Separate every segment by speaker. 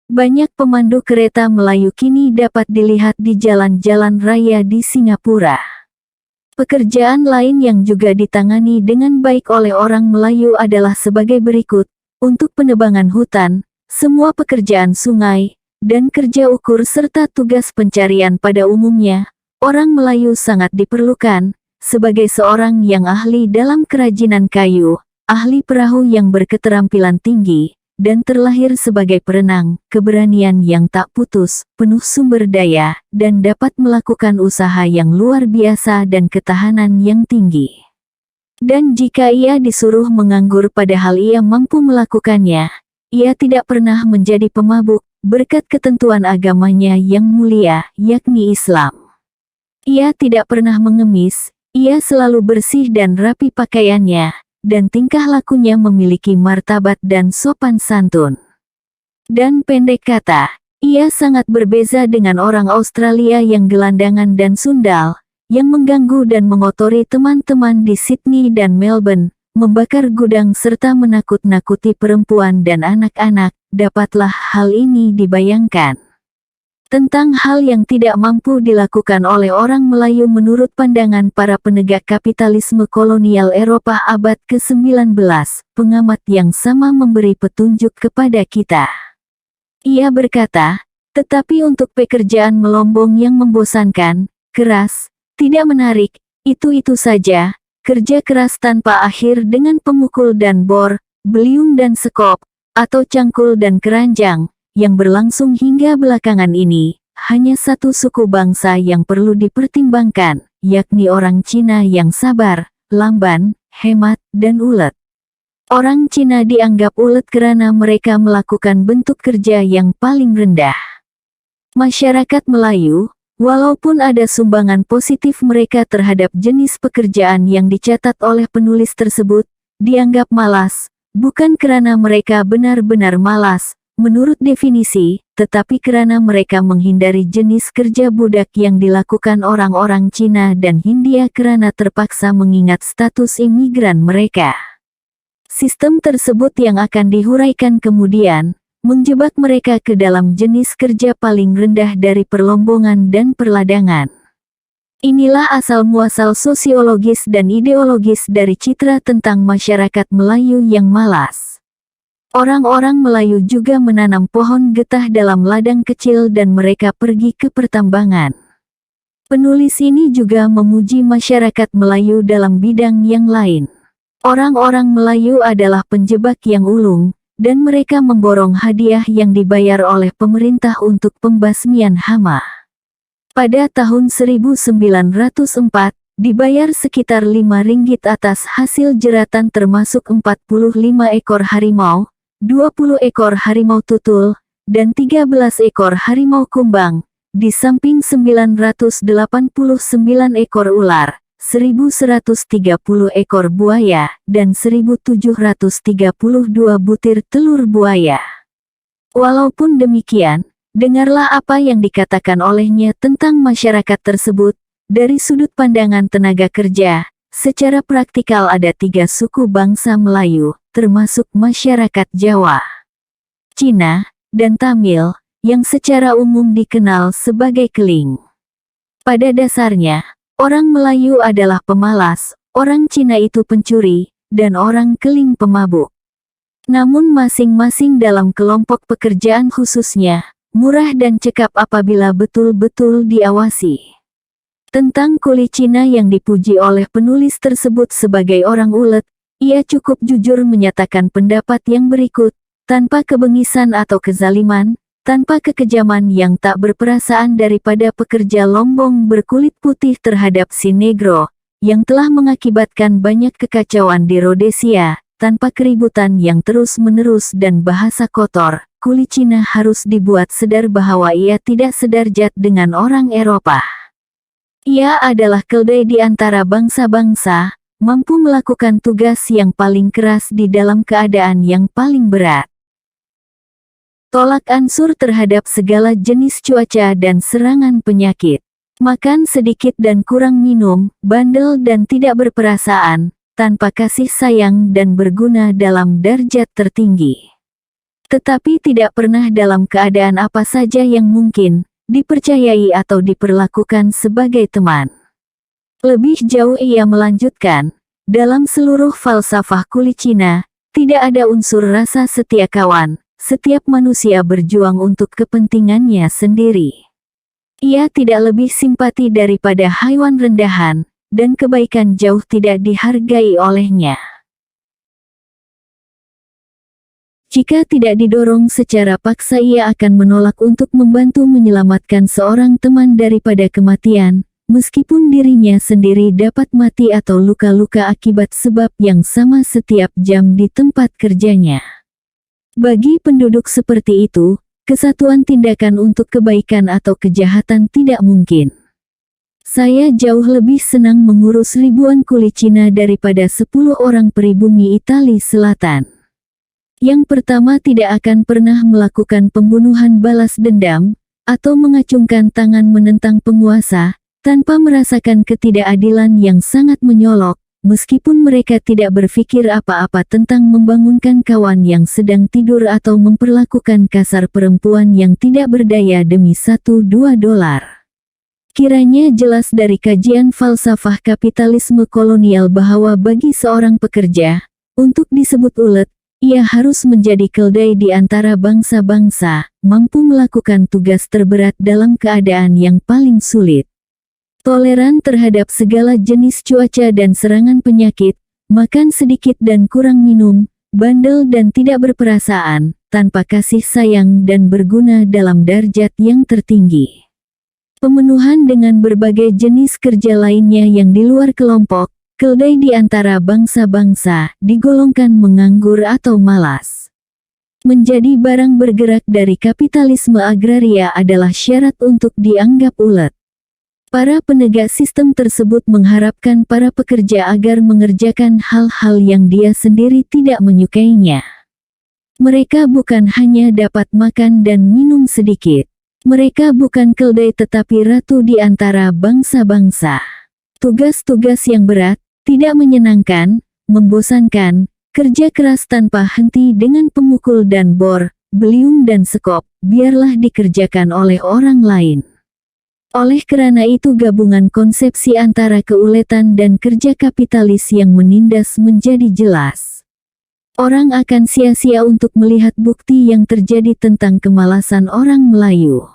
Speaker 1: Banyak pemandu kereta Melayu kini dapat dilihat di jalan-jalan raya di Singapura. Pekerjaan lain yang juga ditangani dengan baik oleh orang Melayu adalah sebagai berikut. Untuk penebangan hutan, semua pekerjaan sungai, dan kerja ukur serta tugas pencarian pada umumnya, orang Melayu sangat diperlukan, sebagai seorang yang ahli dalam kerajinan kayu, ahli perahu yang berketerampilan tinggi, dan terlahir sebagai perenang, keberanian yang tak putus, penuh sumber daya, dan dapat melakukan usaha yang luar biasa dan ketahanan yang tinggi. Dan jika ia disuruh menganggur padahal ia mampu melakukannya, ia tidak pernah menjadi pemabuk, berkat ketentuan agamanya yang mulia, yakni Islam. Ia tidak pernah mengemis, ia selalu bersih dan rapi pakaiannya, dan tingkah lakunya memiliki martabat dan sopan santun. Dan pendek kata, ia sangat berbeza dengan orang Australia yang gelandangan dan sundal, yang mengganggu dan mengotori teman-teman di Sydney dan Melbourne, membakar gudang serta menakut-nakuti perempuan dan anak-anak. Dapatlah hal ini dibayangkan. Tentang hal yang tidak mampu dilakukan oleh orang Melayu menurut pandangan para penegak kapitalisme kolonial Eropa abad ke-19, pengamat yang sama memberi petunjuk kepada kita. Ia berkata, tetapi untuk pekerjaan melombong yang membosankan, keras, tidak menarik, itu saja, kerja keras tanpa akhir dengan pemukul dan bor, beliung dan sekop, atau cangkul dan keranjang, yang berlangsung hingga belakangan ini, hanya satu suku bangsa yang perlu dipertimbangkan, yakni orang Cina yang sabar, lamban, hemat, dan ulet. Orang Cina dianggap ulet karena mereka melakukan bentuk kerja yang paling rendah. Masyarakat Melayu, walaupun ada sumbangan positif mereka terhadap jenis pekerjaan yang dicatat oleh penulis tersebut, dianggap malas, bukan karena mereka benar-benar malas, menurut definisi, tetapi karena mereka menghindari jenis kerja budak yang dilakukan orang-orang Cina dan Hindia karena terpaksa mengingat status imigran mereka. Sistem tersebut yang akan dihuraikan kemudian, menjebak mereka ke dalam jenis kerja paling rendah dari perlombongan dan perladangan. Inilah asal-muasal sosiologis dan ideologis dari citra tentang masyarakat Melayu yang malas. Orang-orang Melayu juga menanam pohon getah dalam ladang kecil dan mereka pergi ke pertambangan. Penulis ini juga memuji masyarakat Melayu dalam bidang yang lain. Orang-orang Melayu adalah penjebak yang ulung, dan mereka memborong hadiah yang dibayar oleh pemerintah untuk pembasmian hama. Pada tahun 1904, dibayar sekitar 5 ringgit atas hasil jeratan termasuk 45 ekor harimau, 20 ekor harimau tutul, dan 13 ekor harimau kumbang, di samping 989 ekor ular, 1130 ekor buaya, dan 1732 butir telur buaya. Walaupun demikian, dengarlah apa yang dikatakan olehnya tentang masyarakat tersebut. Dari sudut pandangan tenaga kerja, secara praktikal ada 3 suku bangsa Melayu, termasuk masyarakat Jawa, Cina, dan Tamil, yang secara umum dikenal sebagai keling. Pada dasarnya, orang Melayu adalah pemalas, orang Cina itu pencuri, dan orang keling pemabuk. Namun masing-masing dalam kelompok pekerjaan khususnya, murah dan cekap apabila betul-betul diawasi. Tentang kuli Cina yang dipuji oleh penulis tersebut sebagai orang ulet, ia cukup jujur menyatakan pendapat yang berikut, tanpa kebengisan atau kezaliman, tanpa kekejaman yang tak berperasaan daripada pekerja lombong berkulit putih terhadap si negro, yang telah mengakibatkan banyak kekacauan di Rhodesia, tanpa keributan yang terus-menerus dan bahasa kotor, kuli Cina harus dibuat sadar bahwa ia tidak sederajat dengan orang Eropa. Ia adalah keldai di antara bangsa-bangsa, mampu melakukan tugas yang paling keras di dalam keadaan yang paling berat. Tolak ansur terhadap segala jenis cuaca dan serangan penyakit. Makan sedikit dan kurang minum, bandel dan tidak berperasaan, tanpa kasih sayang dan berguna dalam darjat tertinggi. tetapi tidak pernah dalam keadaan apa saja yang mungkin dipercayai atau diperlakukan sebagai teman. Lebih jauh ia melanjutkan, dalam seluruh falsafah kulit Cina, tidak ada unsur rasa setia kawan. Setiap manusia berjuang untuk kepentingannya sendiri. Ia tidak lebih simpati daripada haiwan rendahan, dan kebaikan jauh tidak dihargai olehnya. Jika tidak didorong secara paksa, ia akan menolak untuk membantu menyelamatkan seorang teman daripada kematian, meskipun dirinya sendiri dapat mati atau luka-luka akibat sebab yang sama setiap jam di tempat kerjanya. Bagi penduduk seperti itu, kesatuan tindakan untuk kebaikan atau kejahatan tidak mungkin. Saya jauh lebih senang mengurus ribuan kulit Cina daripada 10 orang pribumi Italia Selatan. Yang pertama tidak akan pernah melakukan pembunuhan balas dendam, atau mengacungkan tangan menentang penguasa, tanpa merasakan ketidakadilan yang sangat menyolok, meskipun mereka tidak berpikir apa-apa tentang membangunkan kawan yang sedang tidur atau memperlakukan kasar perempuan yang tidak berdaya demi $1-2. Kiranya jelas dari kajian falsafah kapitalisme kolonial bahwa bagi seorang pekerja, untuk disebut ulet, ia harus menjadi keldai di antara bangsa-bangsa, mampu melakukan tugas terberat dalam keadaan yang paling sulit. Toleran terhadap segala jenis cuaca dan serangan penyakit, makan sedikit dan kurang minum, bandel dan tidak berperasaan, tanpa kasih sayang dan berguna dalam darjat yang tertinggi. Pemenuhan dengan berbagai jenis kerja lainnya yang di luar kelompok, keldai di antara bangsa-bangsa, digolongkan menganggur atau malas. Menjadi barang bergerak dari kapitalisme agraria adalah syarat untuk dianggap ulet. Para penegak sistem tersebut mengharapkan para pekerja agar mengerjakan hal-hal yang dia sendiri tidak menyukainya. Mereka bukan hanya dapat makan dan minum sedikit. Mereka bukan keldai tetapi ratu di antara bangsa-bangsa. Tugas-tugas yang berat, tidak menyenangkan, membosankan, kerja keras tanpa henti dengan pemukul dan bor, beliung dan sekop, biarlah dikerjakan oleh orang lain. Oleh karena itu gabungan konsepsi antara keuletan dan kerja kapitalis yang menindas menjadi jelas. Orang akan sia-sia untuk melihat bukti yang terjadi tentang kemalasan orang Melayu.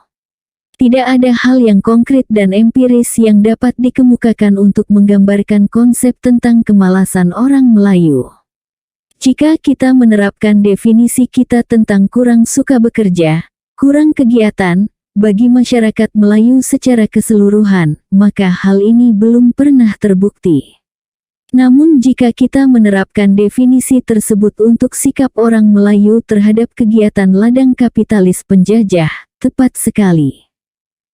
Speaker 1: Tidak ada hal yang konkret dan empiris yang dapat dikemukakan untuk menggambarkan konsep tentang kemalasan orang Melayu. Jika kita menerapkan definisi kita tentang kurang suka bekerja, kurang kegiatan, bagi masyarakat Melayu secara keseluruhan, maka hal ini belum pernah terbukti. Namun jika kita menerapkan definisi tersebut untuk sikap orang Melayu terhadap kegiatan ladang kapitalis penjajah, tepat sekali.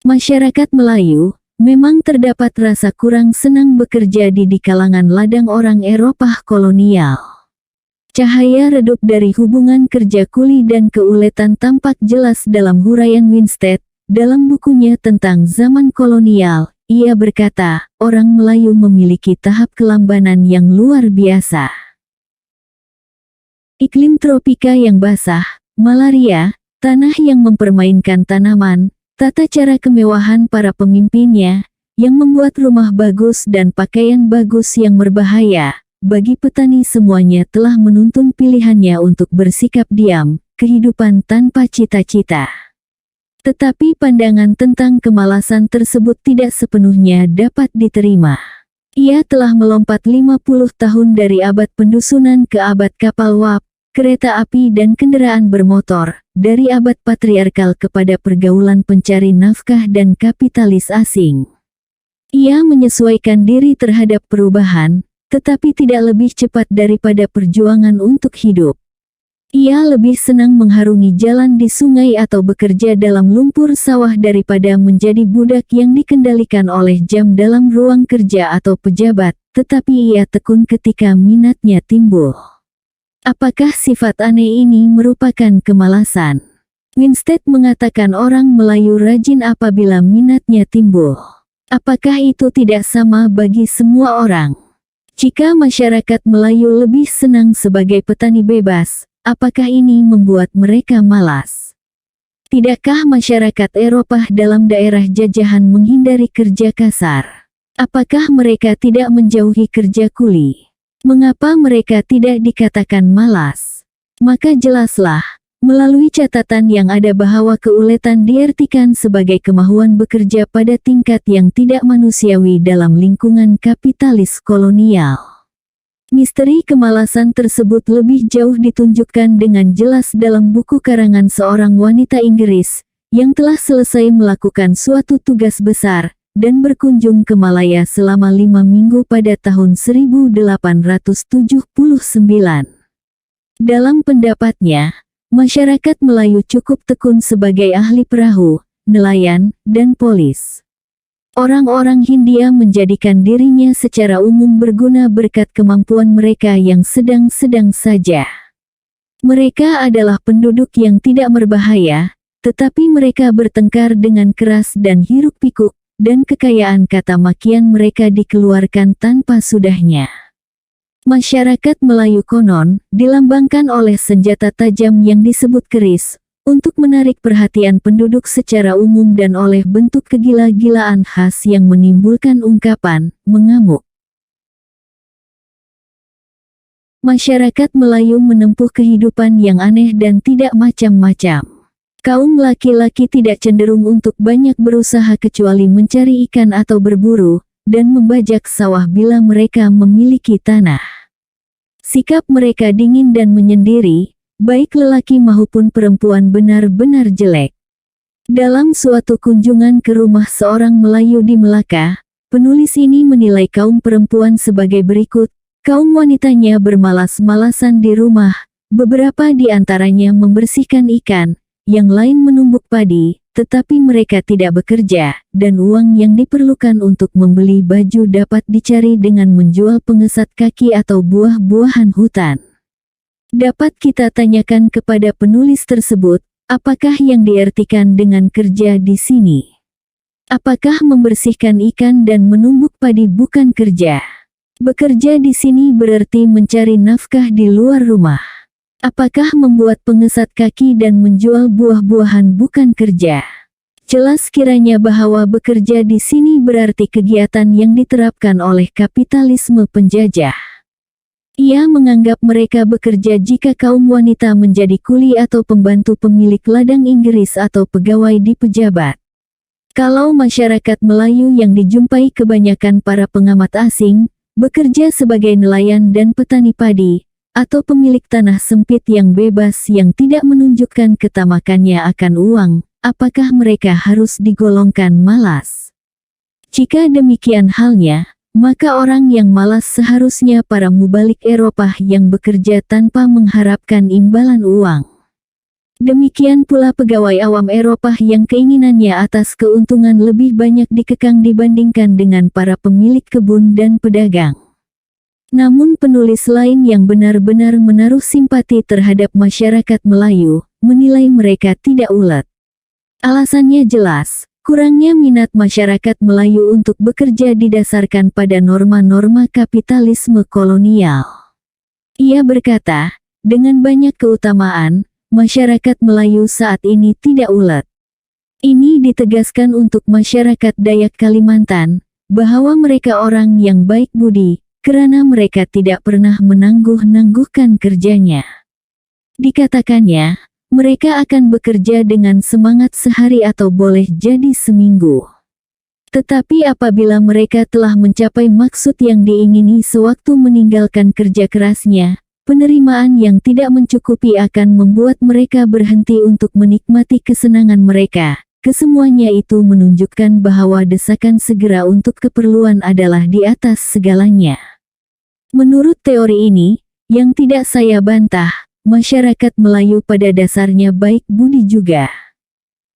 Speaker 1: Masyarakat Melayu, memang terdapat rasa kurang senang bekerja di kalangan ladang orang Eropah kolonial. Cahaya redup dari hubungan kerja kuli dan keuletan tampak jelas dalam huraian Winstead. Dalam bukunya tentang zaman kolonial, ia berkata, orang Melayu memiliki tahap kelambanan yang luar biasa. Iklim tropika yang basah, malaria, tanah yang mempermainkan tanaman, tata cara kemewahan para pemimpinnya, yang membuat rumah bagus dan pakaian bagus yang berbahaya, bagi petani semuanya telah menuntun pilihannya untuk bersikap diam, kehidupan tanpa cita-cita. Tetapi pandangan tentang kemalasan tersebut tidak sepenuhnya dapat diterima. Ia telah melompat 50 tahun dari abad pendusunan ke abad kapal uap, kereta api dan kendaraan bermotor, dari abad patriarkal kepada pergaulan pencari nafkah dan kapitalis asing. Ia menyesuaikan diri terhadap perubahan, tetapi tidak lebih cepat daripada perjuangan untuk hidup. Ia lebih senang mengharungi jalan di sungai atau bekerja dalam lumpur sawah daripada menjadi budak yang dikendalikan oleh jam dalam ruang kerja atau pejabat, tetapi ia tekun ketika minatnya timbul. Apakah sifat aneh ini merupakan kemalasan? Winstead mengatakan orang Melayu rajin apabila minatnya timbul. Apakah itu tidak sama bagi semua orang? Jika masyarakat Melayu lebih senang sebagai petani bebas, apakah ini membuat mereka malas? Tidakkah masyarakat Eropa dalam daerah jajahan menghindari kerja kasar? Apakah mereka tidak menjauhi kerja kuli? Mengapa mereka tidak dikatakan malas? Maka jelaslah, melalui catatan yang ada bahwa keuletan diartikan sebagai kemampuan bekerja pada tingkat yang tidak manusiawi dalam lingkungan kapitalis kolonial. Misteri kemalasan tersebut lebih jauh ditunjukkan dengan jelas dalam buku karangan seorang wanita Inggris, yang telah selesai melakukan suatu tugas besar, dan berkunjung ke Malaya selama 5 minggu pada tahun 1879. Dalam pendapatnya, masyarakat Melayu cukup tekun sebagai ahli perahu, nelayan, dan polis. Orang-orang Hindia menjadikan dirinya secara umum berguna berkat kemampuan mereka yang sedang-sedang saja. Mereka adalah penduduk yang tidak berbahaya, tetapi mereka bertengkar dengan keras dan hiruk-pikuk, dan kekayaan kata makian mereka dikeluarkan tanpa sudahnya. Masyarakat Melayu konon dilambangkan oleh senjata tajam yang disebut keris, untuk menarik perhatian penduduk secara umum dan oleh bentuk kegila-gilaan khas yang menimbulkan ungkapan, mengamuk. Masyarakat Melayu menempuh kehidupan yang aneh dan tidak macam-macam. Kaum laki-laki tidak cenderung untuk banyak berusaha kecuali mencari ikan atau berburu, dan membajak sawah bila mereka memiliki tanah. Sikap mereka dingin dan menyendiri, baik lelaki maupun perempuan benar-benar jelek. Dalam suatu kunjungan ke rumah seorang Melayu di Melaka, penulis ini menilai kaum perempuan sebagai berikut, kaum wanitanya bermalas-malasan di rumah, beberapa di antaranya membersihkan ikan, yang lain menumbuk padi, tetapi mereka tidak bekerja, dan uang yang diperlukan untuk membeli baju dapat dicari dengan menjual pengesat kaki atau buah-buahan hutan. Dapat kita tanyakan kepada penulis tersebut, apakah yang diartikan dengan kerja di sini? Apakah membersihkan ikan dan menumbuk padi bukan kerja? Bekerja di sini berarti mencari nafkah di luar rumah. Apakah membuat pengesat kaki dan menjual buah-buahan bukan kerja? Jelas kiranya bahwa bekerja di sini berarti kegiatan yang diterapkan oleh kapitalisme penjajah. Ia menganggap mereka bekerja jika kaum wanita menjadi kuli atau pembantu pemilik ladang Inggris atau pegawai di pejabat. Kalau masyarakat Melayu yang dijumpai kebanyakan para pengamat asing, bekerja sebagai nelayan dan petani padi, atau pemilik tanah sempit yang bebas yang tidak menunjukkan ketamakannya akan uang, apakah mereka harus digolongkan malas? Jika demikian halnya, maka orang yang malas seharusnya para mubalik Eropa yang bekerja tanpa mengharapkan imbalan uang. Demikian pula pegawai awam Eropa yang keinginannya atas keuntungan lebih banyak dikekang dibandingkan dengan para pemilik kebun dan pedagang. Namun penulis lain yang benar-benar menaruh simpati terhadap masyarakat Melayu, menilai mereka tidak ulet. Alasannya jelas, kurangnya minat masyarakat Melayu untuk bekerja didasarkan pada norma-norma kapitalisme kolonial. Ia berkata, dengan banyak keutamaan, masyarakat Melayu saat ini tidak ulet. Ini ditegaskan untuk masyarakat Dayak Kalimantan, bahwa mereka orang yang baik budi, karena mereka tidak pernah menangguh-nangguhkan kerjanya. Dikatakannya, mereka akan bekerja dengan semangat sehari atau boleh jadi seminggu. Tetapi apabila mereka telah mencapai maksud yang diingini sewaktu meninggalkan kerja kerasnya, penerimaan yang tidak mencukupi akan membuat mereka berhenti untuk menikmati kesenangan mereka. Kesemuanya itu menunjukkan bahwa desakan segera untuk keperluan adalah di atas segalanya. Menurut teori ini, yang tidak saya bantah, masyarakat Melayu pada dasarnya baik budi juga.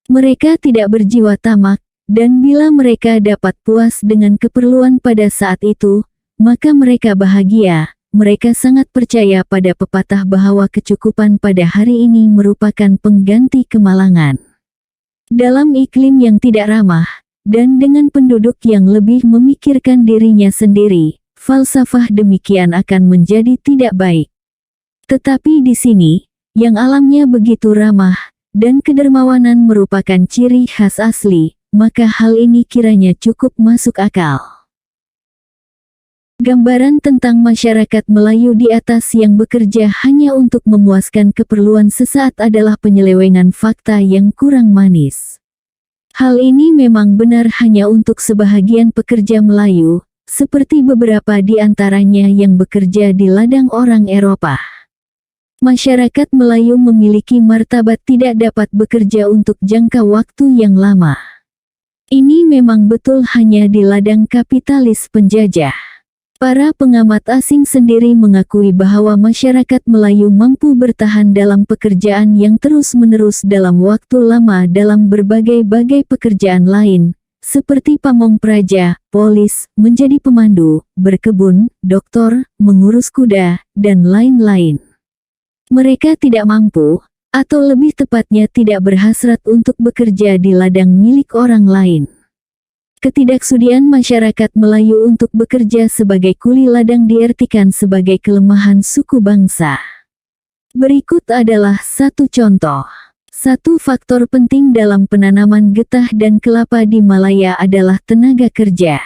Speaker 1: Mereka tidak berjiwa tamak, dan bila mereka dapat puas dengan keperluan pada saat itu, maka mereka bahagia. Mereka sangat percaya pada pepatah bahwa kecukupan pada hari ini merupakan pengganti kemalangan. Dalam iklim yang tidak ramah, dan dengan penduduk yang lebih memikirkan dirinya sendiri, falsafah demikian akan menjadi tidak baik. Tetapi di sini, yang alamnya begitu ramah, dan kedermawanan merupakan ciri khas asli, maka hal ini kiranya cukup masuk akal. Gambaran tentang masyarakat Melayu di atas yang bekerja hanya untuk memuaskan keperluan sesaat adalah penyelewengan fakta yang kurang manis. Hal ini memang benar hanya untuk sebahagian pekerja Melayu, seperti beberapa di antaranya yang bekerja di ladang orang Eropa. Masyarakat Melayu memiliki martabat tidak dapat bekerja untuk jangka waktu yang lama. Ini memang betul hanya di ladang kapitalis penjajah. Para pengamat asing sendiri mengakui bahwa masyarakat Melayu mampu bertahan dalam pekerjaan yang terus-menerus dalam waktu lama dalam berbagai-bagai pekerjaan lain, seperti pamong praja, polis, menjadi pemandu, berkebun, doktor, mengurus kuda, dan lain-lain. Mereka tidak mampu, atau lebih tepatnya tidak berhasrat untuk bekerja di ladang milik orang lain. Ketidaksudian masyarakat Melayu untuk bekerja sebagai kuli ladang diartikan sebagai kelemahan suku bangsa. Berikut adalah satu contoh. Satu faktor penting dalam penanaman getah dan kelapa di Malaya adalah tenaga kerja.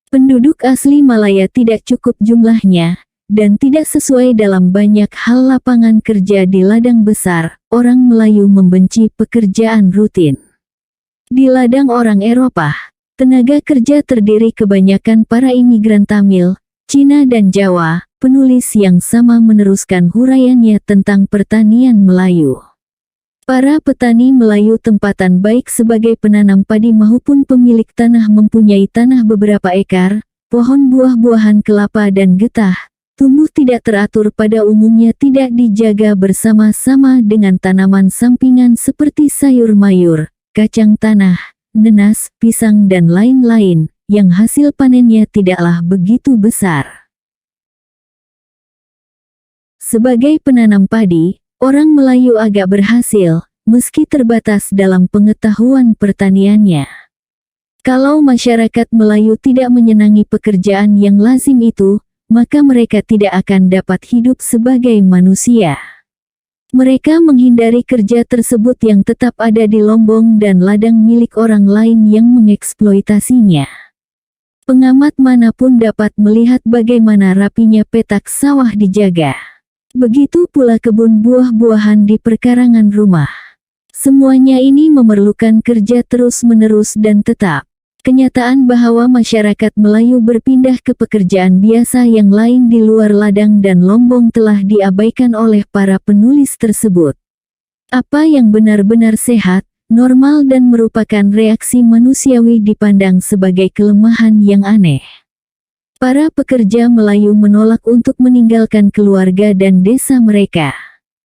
Speaker 1: Penduduk asli Malaya tidak cukup jumlahnya, dan tidak sesuai dalam banyak hal lapangan kerja di ladang besar. Orang Melayu membenci pekerjaan rutin. Di ladang orang Eropa, tenaga kerja terdiri kebanyakan para imigran Tamil, Cina dan Jawa. Penulis yang sama meneruskan huraiannya tentang pertanian Melayu. Para petani Melayu tempatan baik sebagai penanam padi maupun pemilik tanah mempunyai tanah beberapa ekar, pohon buah-buahan kelapa dan getah, tumbuh tidak teratur pada umumnya tidak dijaga bersama-sama dengan tanaman sampingan seperti sayur mayur, kacang tanah, nenas, pisang dan lain-lain, yang hasil panennya tidaklah begitu besar. Sebagai penanam padi, orang Melayu agak berhasil, meski terbatas dalam pengetahuan pertaniannya. Kalau masyarakat Melayu tidak menyenangi pekerjaan yang lazim itu, maka mereka tidak akan dapat hidup sebagai manusia. Mereka menghindari kerja tersebut yang tetap ada di lombong dan ladang milik orang lain yang mengeksploitasinya. Pengamat manapun dapat melihat bagaimana rapinya petak sawah dijaga. Begitu pula kebun buah-buahan di perkarangan rumah. Semuanya ini memerlukan kerja terus-menerus dan tetap. Kenyataan bahwa masyarakat Melayu berpindah ke pekerjaan biasa yang lain di luar ladang dan lombong telah diabaikan oleh para penulis tersebut. Apa yang benar-benar sehat, normal dan merupakan reaksi manusiawi dipandang sebagai kelemahan yang aneh. Para pekerja Melayu menolak untuk meninggalkan keluarga dan desa mereka.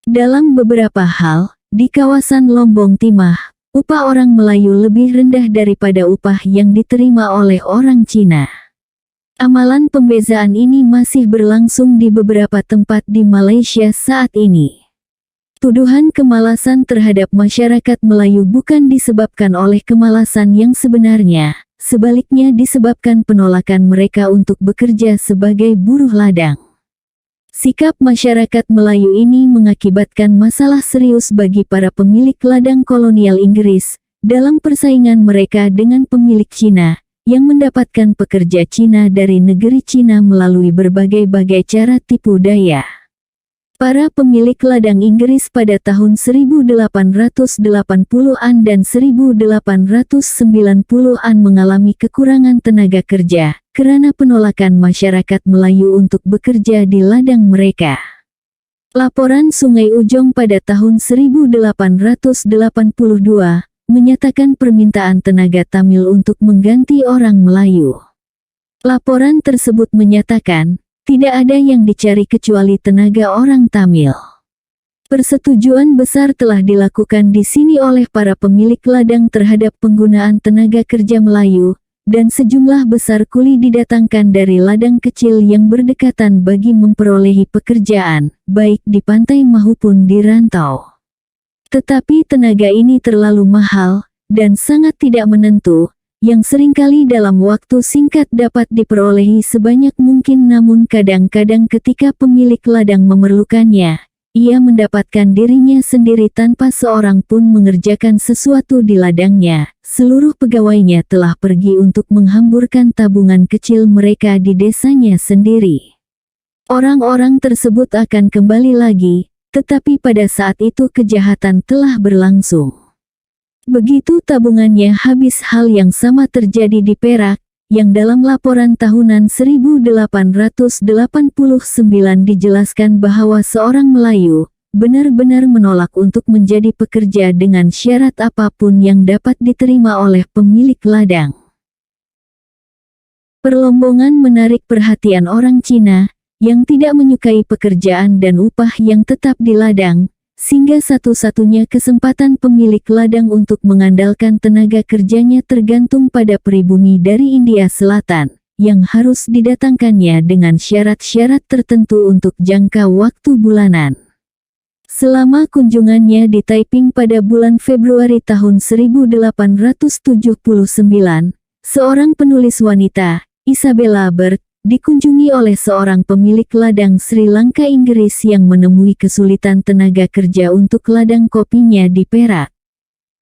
Speaker 1: Dalam beberapa hal, di kawasan Lombong Timah, upah orang Melayu lebih rendah daripada upah yang diterima oleh orang Cina. Amalan pembezaan ini masih berlangsung di beberapa tempat di Malaysia saat ini. Tuduhan kemalasan terhadap masyarakat Melayu bukan disebabkan oleh kemalasan yang sebenarnya. Sebaliknya disebabkan penolakan mereka untuk bekerja sebagai buruh ladang. Sikap masyarakat Melayu ini mengakibatkan masalah serius bagi para pemilik ladang kolonial Inggris, dalam persaingan mereka dengan pemilik Cina, yang mendapatkan pekerja Cina dari negeri Cina melalui berbagai-bagai cara tipu daya. Para pemilik ladang Inggris pada tahun 1880-an dan 1890-an mengalami kekurangan tenaga kerja, karena penolakan masyarakat Melayu untuk bekerja di ladang mereka. Laporan Sungai Ujong pada tahun 1882, menyatakan permintaan tenaga Tamil untuk mengganti orang Melayu. Laporan tersebut menyatakan, tidak ada yang dicari kecuali tenaga orang Tamil. Persetujuan besar telah dilakukan di sini oleh para pemilik ladang terhadap penggunaan tenaga kerja Melayu, dan sejumlah besar kuli didatangkan dari ladang kecil yang berdekatan bagi memperolehi pekerjaan, baik di pantai maupun di rantau. Tetapi tenaga ini terlalu mahal, dan sangat tidak menentu, yang seringkali dalam waktu singkat dapat diperolehi sebanyak mungkin namun kadang-kadang ketika pemilik ladang memerlukannya, ia mendapatkan dirinya sendiri tanpa seorang pun mengerjakan sesuatu di ladangnya. Seluruh pegawainya telah pergi untuk menghamburkan tabungan kecil mereka di desanya sendiri. Orang-orang tersebut akan kembali lagi, tetapi pada saat itu kejahatan telah berlangsung. Begitu tabungannya habis, hal yang sama terjadi di Perak, yang dalam laporan tahunan 1889 dijelaskan bahwa seorang Melayu benar-benar menolak untuk menjadi pekerja dengan syarat apapun yang dapat diterima oleh pemilik ladang. Perlombongan menarik perhatian orang Cina yang tidak menyukai pekerjaan dan upah yang tetap di ladang, sehingga satu-satunya kesempatan pemilik ladang untuk mengandalkan tenaga kerjanya tergantung pada pribumi dari India Selatan, yang harus didatangkannya dengan syarat-syarat tertentu untuk jangka waktu bulanan. Selama kunjungannya di Taiping pada bulan Februari tahun 1879, seorang penulis wanita, Isabella Bird, dikunjungi oleh seorang pemilik ladang Sri Lanka Inggris yang menemui kesulitan tenaga kerja untuk ladang kopinya di Perak.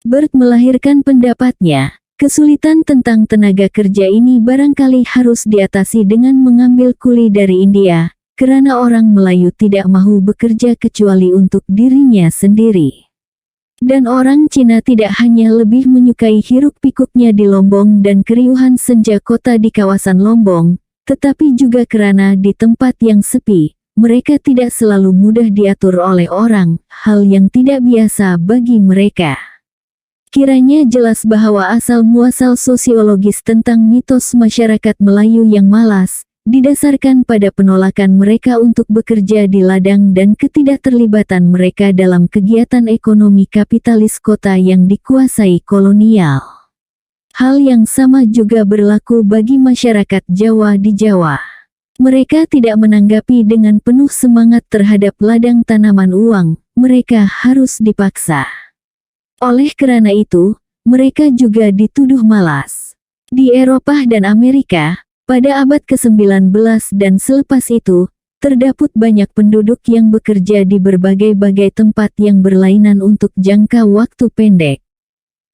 Speaker 1: Bird melahirkan pendapatnya, kesulitan tentang tenaga kerja ini barangkali harus diatasi dengan mengambil kuli dari India, karena orang Melayu tidak mahu bekerja kecuali untuk dirinya sendiri. Dan orang Cina tidak hanya lebih menyukai hiruk-pikuknya di Lombong dan keriuhan senja kota di kawasan Lombong, tetapi juga karena di tempat yang sepi, mereka tidak selalu mudah diatur oleh orang, hal yang tidak biasa bagi mereka. Kiranya jelas bahwa asal-muasal sosiologis tentang mitos masyarakat Melayu yang malas, didasarkan pada penolakan mereka untuk bekerja di ladang dan ketidakterlibatan mereka dalam kegiatan ekonomi kapitalis kota yang dikuasai kolonial. Hal yang sama juga berlaku bagi masyarakat Jawa di Jawa. Mereka tidak menanggapi dengan penuh semangat terhadap ladang tanaman uang, mereka harus dipaksa. Oleh karena itu, mereka juga dituduh malas. Di Eropa dan Amerika, pada abad ke-19 dan selepas itu, terdapat banyak penduduk yang bekerja di berbagai-bagai tempat yang berlainan untuk jangka waktu pendek.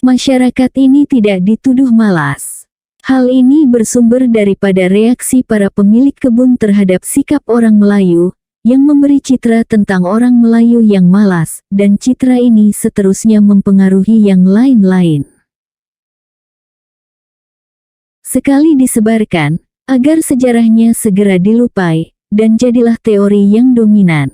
Speaker 1: Masyarakat ini tidak dituduh malas. Hal ini bersumber daripada reaksi para pemilik kebun terhadap sikap orang Melayu, yang memberi citra tentang orang Melayu yang malas, dan citra ini seterusnya mempengaruhi yang lain-lain. Sekali disebarkan, agar sejarahnya segera dilupai, dan jadilah teori yang dominan.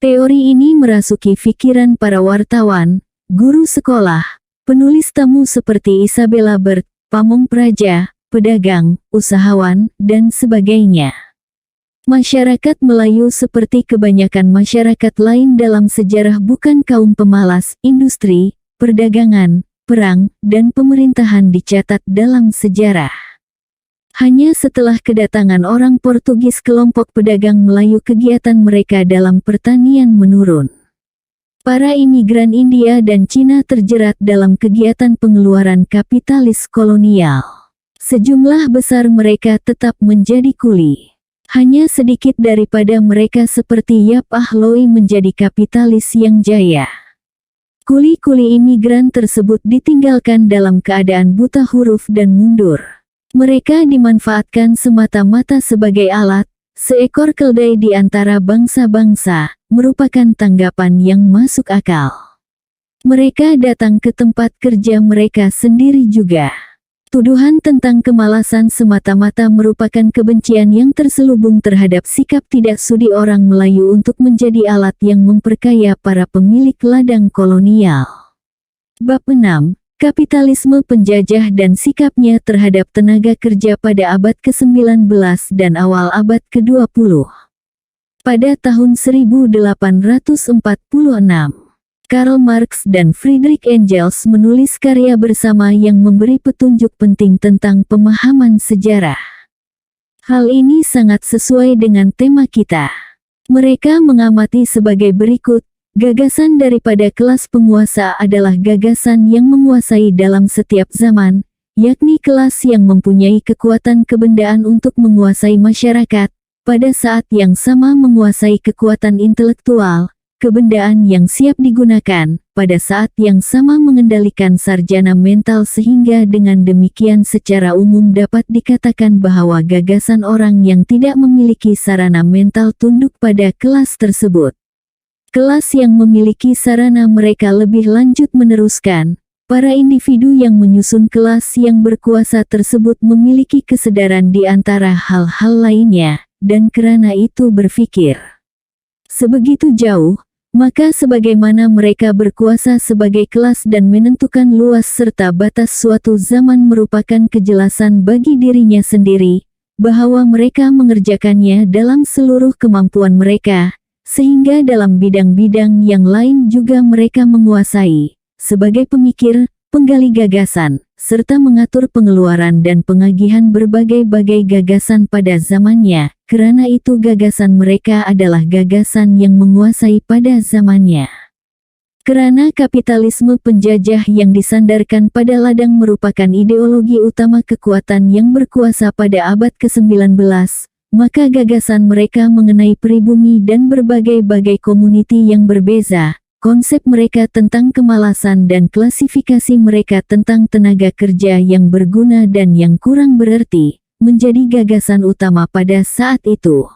Speaker 1: Teori ini merasuki pikiran para wartawan, guru sekolah, penulis tamu seperti Isabella Bird, pamong praja, pedagang, usahawan, dan sebagainya. Masyarakat Melayu seperti kebanyakan masyarakat lain dalam sejarah bukan kaum pemalas, industri, perdagangan, perang, dan pemerintahan dicatat dalam sejarah. Hanya setelah kedatangan orang Portugis kelompok pedagang Melayu kegiatan mereka dalam pertanian menurun. Para imigran India dan Cina terjerat dalam kegiatan pengeluaran kapitalis kolonial. Sejumlah besar mereka tetap menjadi kuli. Hanya sedikit daripada mereka seperti Yap Ah Loi menjadi kapitalis yang jaya. Kuli-kuli imigran tersebut ditinggalkan dalam keadaan buta huruf dan mundur. Mereka dimanfaatkan semata-mata sebagai alat. Seekor keledai di antara bangsa-bangsa, merupakan tanggapan yang masuk akal. Mereka datang ke tempat kerja mereka sendiri juga. Tuduhan tentang kemalasan semata-mata merupakan kebencian yang terselubung terhadap sikap tidak sudi orang Melayu untuk menjadi alat yang memperkaya para pemilik ladang kolonial. Bab 6. Kapitalisme penjajah dan sikapnya terhadap tenaga kerja pada abad ke-19 dan awal abad ke-20. Pada tahun 1846, Karl Marx dan Friedrich Engels menulis karya bersama yang memberi petunjuk penting tentang pemahaman sejarah. Hal ini sangat sesuai dengan tema kita. Mereka mengamati sebagai berikut. Gagasan daripada kelas penguasa adalah gagasan yang menguasai dalam setiap zaman, yakni kelas yang mempunyai kekuatan kebendaan untuk menguasai masyarakat, pada saat yang sama menguasai kekuatan intelektual, kebendaan yang siap digunakan, pada saat yang sama mengendalikan sarjana mental sehingga dengan demikian secara umum dapat dikatakan bahwa gagasan orang yang tidak memiliki sarana mental tunduk pada kelas tersebut. Kelas yang memiliki sarana mereka lebih lanjut meneruskan. Para individu yang menyusun kelas yang berkuasa tersebut memiliki kesadaran di antara hal-hal lainnya, dan karena itu berpikir sebegitu jauh, maka sebagaimana mereka berkuasa sebagai kelas dan menentukan luas serta batas suatu zaman merupakan kejelasan bagi dirinya sendiri, bahwa mereka mengerjakannya dalam seluruh kemampuan mereka, sehingga dalam bidang-bidang yang lain juga mereka menguasai, sebagai pemikir, penggali gagasan, serta mengatur pengeluaran dan pengagihan berbagai-bagai gagasan pada zamannya, karena itu gagasan mereka adalah gagasan yang menguasai pada zamannya. Karena kapitalisme penjajah yang disandarkan pada ladang merupakan ideologi utama kekuatan yang berkuasa pada abad ke-19, maka gagasan mereka mengenai pribumi dan berbagai-bagai komuniti yang berbeza, konsep mereka tentang kemalasan dan klasifikasi mereka tentang tenaga kerja yang berguna dan yang kurang berarti, menjadi gagasan utama pada saat itu.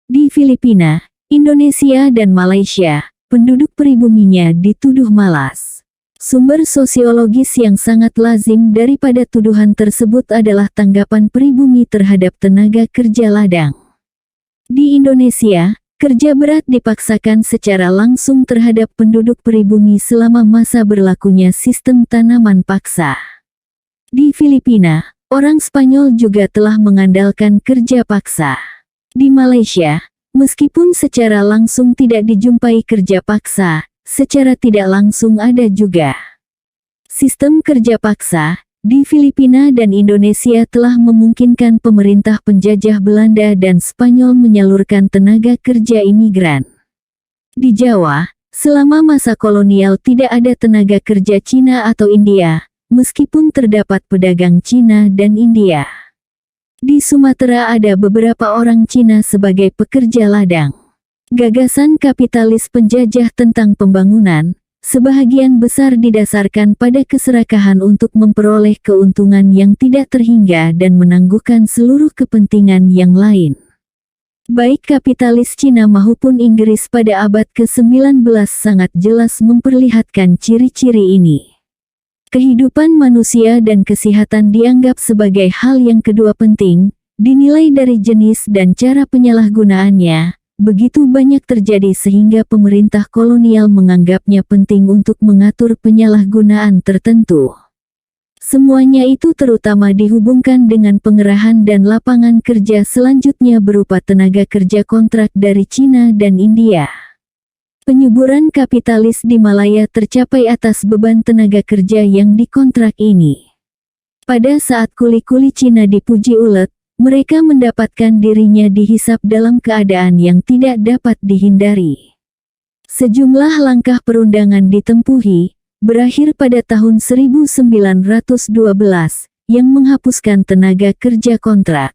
Speaker 1: Di Filipina, Indonesia dan Malaysia, penduduk pribuminya dituduh malas. Sumber sosiologis yang sangat lazim daripada tuduhan tersebut adalah tanggapan pribumi terhadap tenaga kerja ladang. Di Indonesia, kerja berat dipaksakan secara langsung terhadap penduduk pribumi selama masa berlakunya sistem tanaman paksa. Di Filipina, orang Spanyol juga telah mengandalkan kerja paksa. Di Malaysia, meskipun secara langsung tidak dijumpai kerja paksa, secara tidak langsung ada juga. Sistem kerja paksa di Filipina dan Indonesia telah memungkinkan pemerintah penjajah Belanda dan Spanyol menyalurkan tenaga kerja imigran. Di Jawa, selama masa kolonial tidak ada tenaga kerja Cina atau India, meskipun terdapat pedagang Cina dan India. Di Sumatera ada beberapa orang Cina sebagai pekerja ladang. Gagasan kapitalis penjajah tentang pembangunan, sebahagian besar didasarkan pada keserakahan untuk memperoleh keuntungan yang tidak terhingga dan menangguhkan seluruh kepentingan yang lain. Baik kapitalis Cina maupun Inggris pada abad ke-19 sangat jelas memperlihatkan ciri-ciri ini. Kehidupan manusia dan kesehatan dianggap sebagai hal yang kedua penting, dinilai dari jenis dan cara penyalahgunaannya. Begitu banyak terjadi sehingga pemerintah kolonial menganggapnya penting untuk mengatur penyalahgunaan tertentu. Semuanya itu terutama dihubungkan dengan pengerahan dan lapangan kerja selanjutnya berupa tenaga kerja kontrak dari Cina dan India. Penyuburan kapitalis di Malaya tercapai atas beban tenaga kerja yang dikontrak ini. Pada saat kuli-kuli Cina dipuji ulet, mereka mendapatkan dirinya dihisap dalam keadaan yang tidak dapat dihindari. Sejumlah langkah perundangan ditempuhi, berakhir pada tahun 1912, yang menghapuskan tenaga kerja kontrak.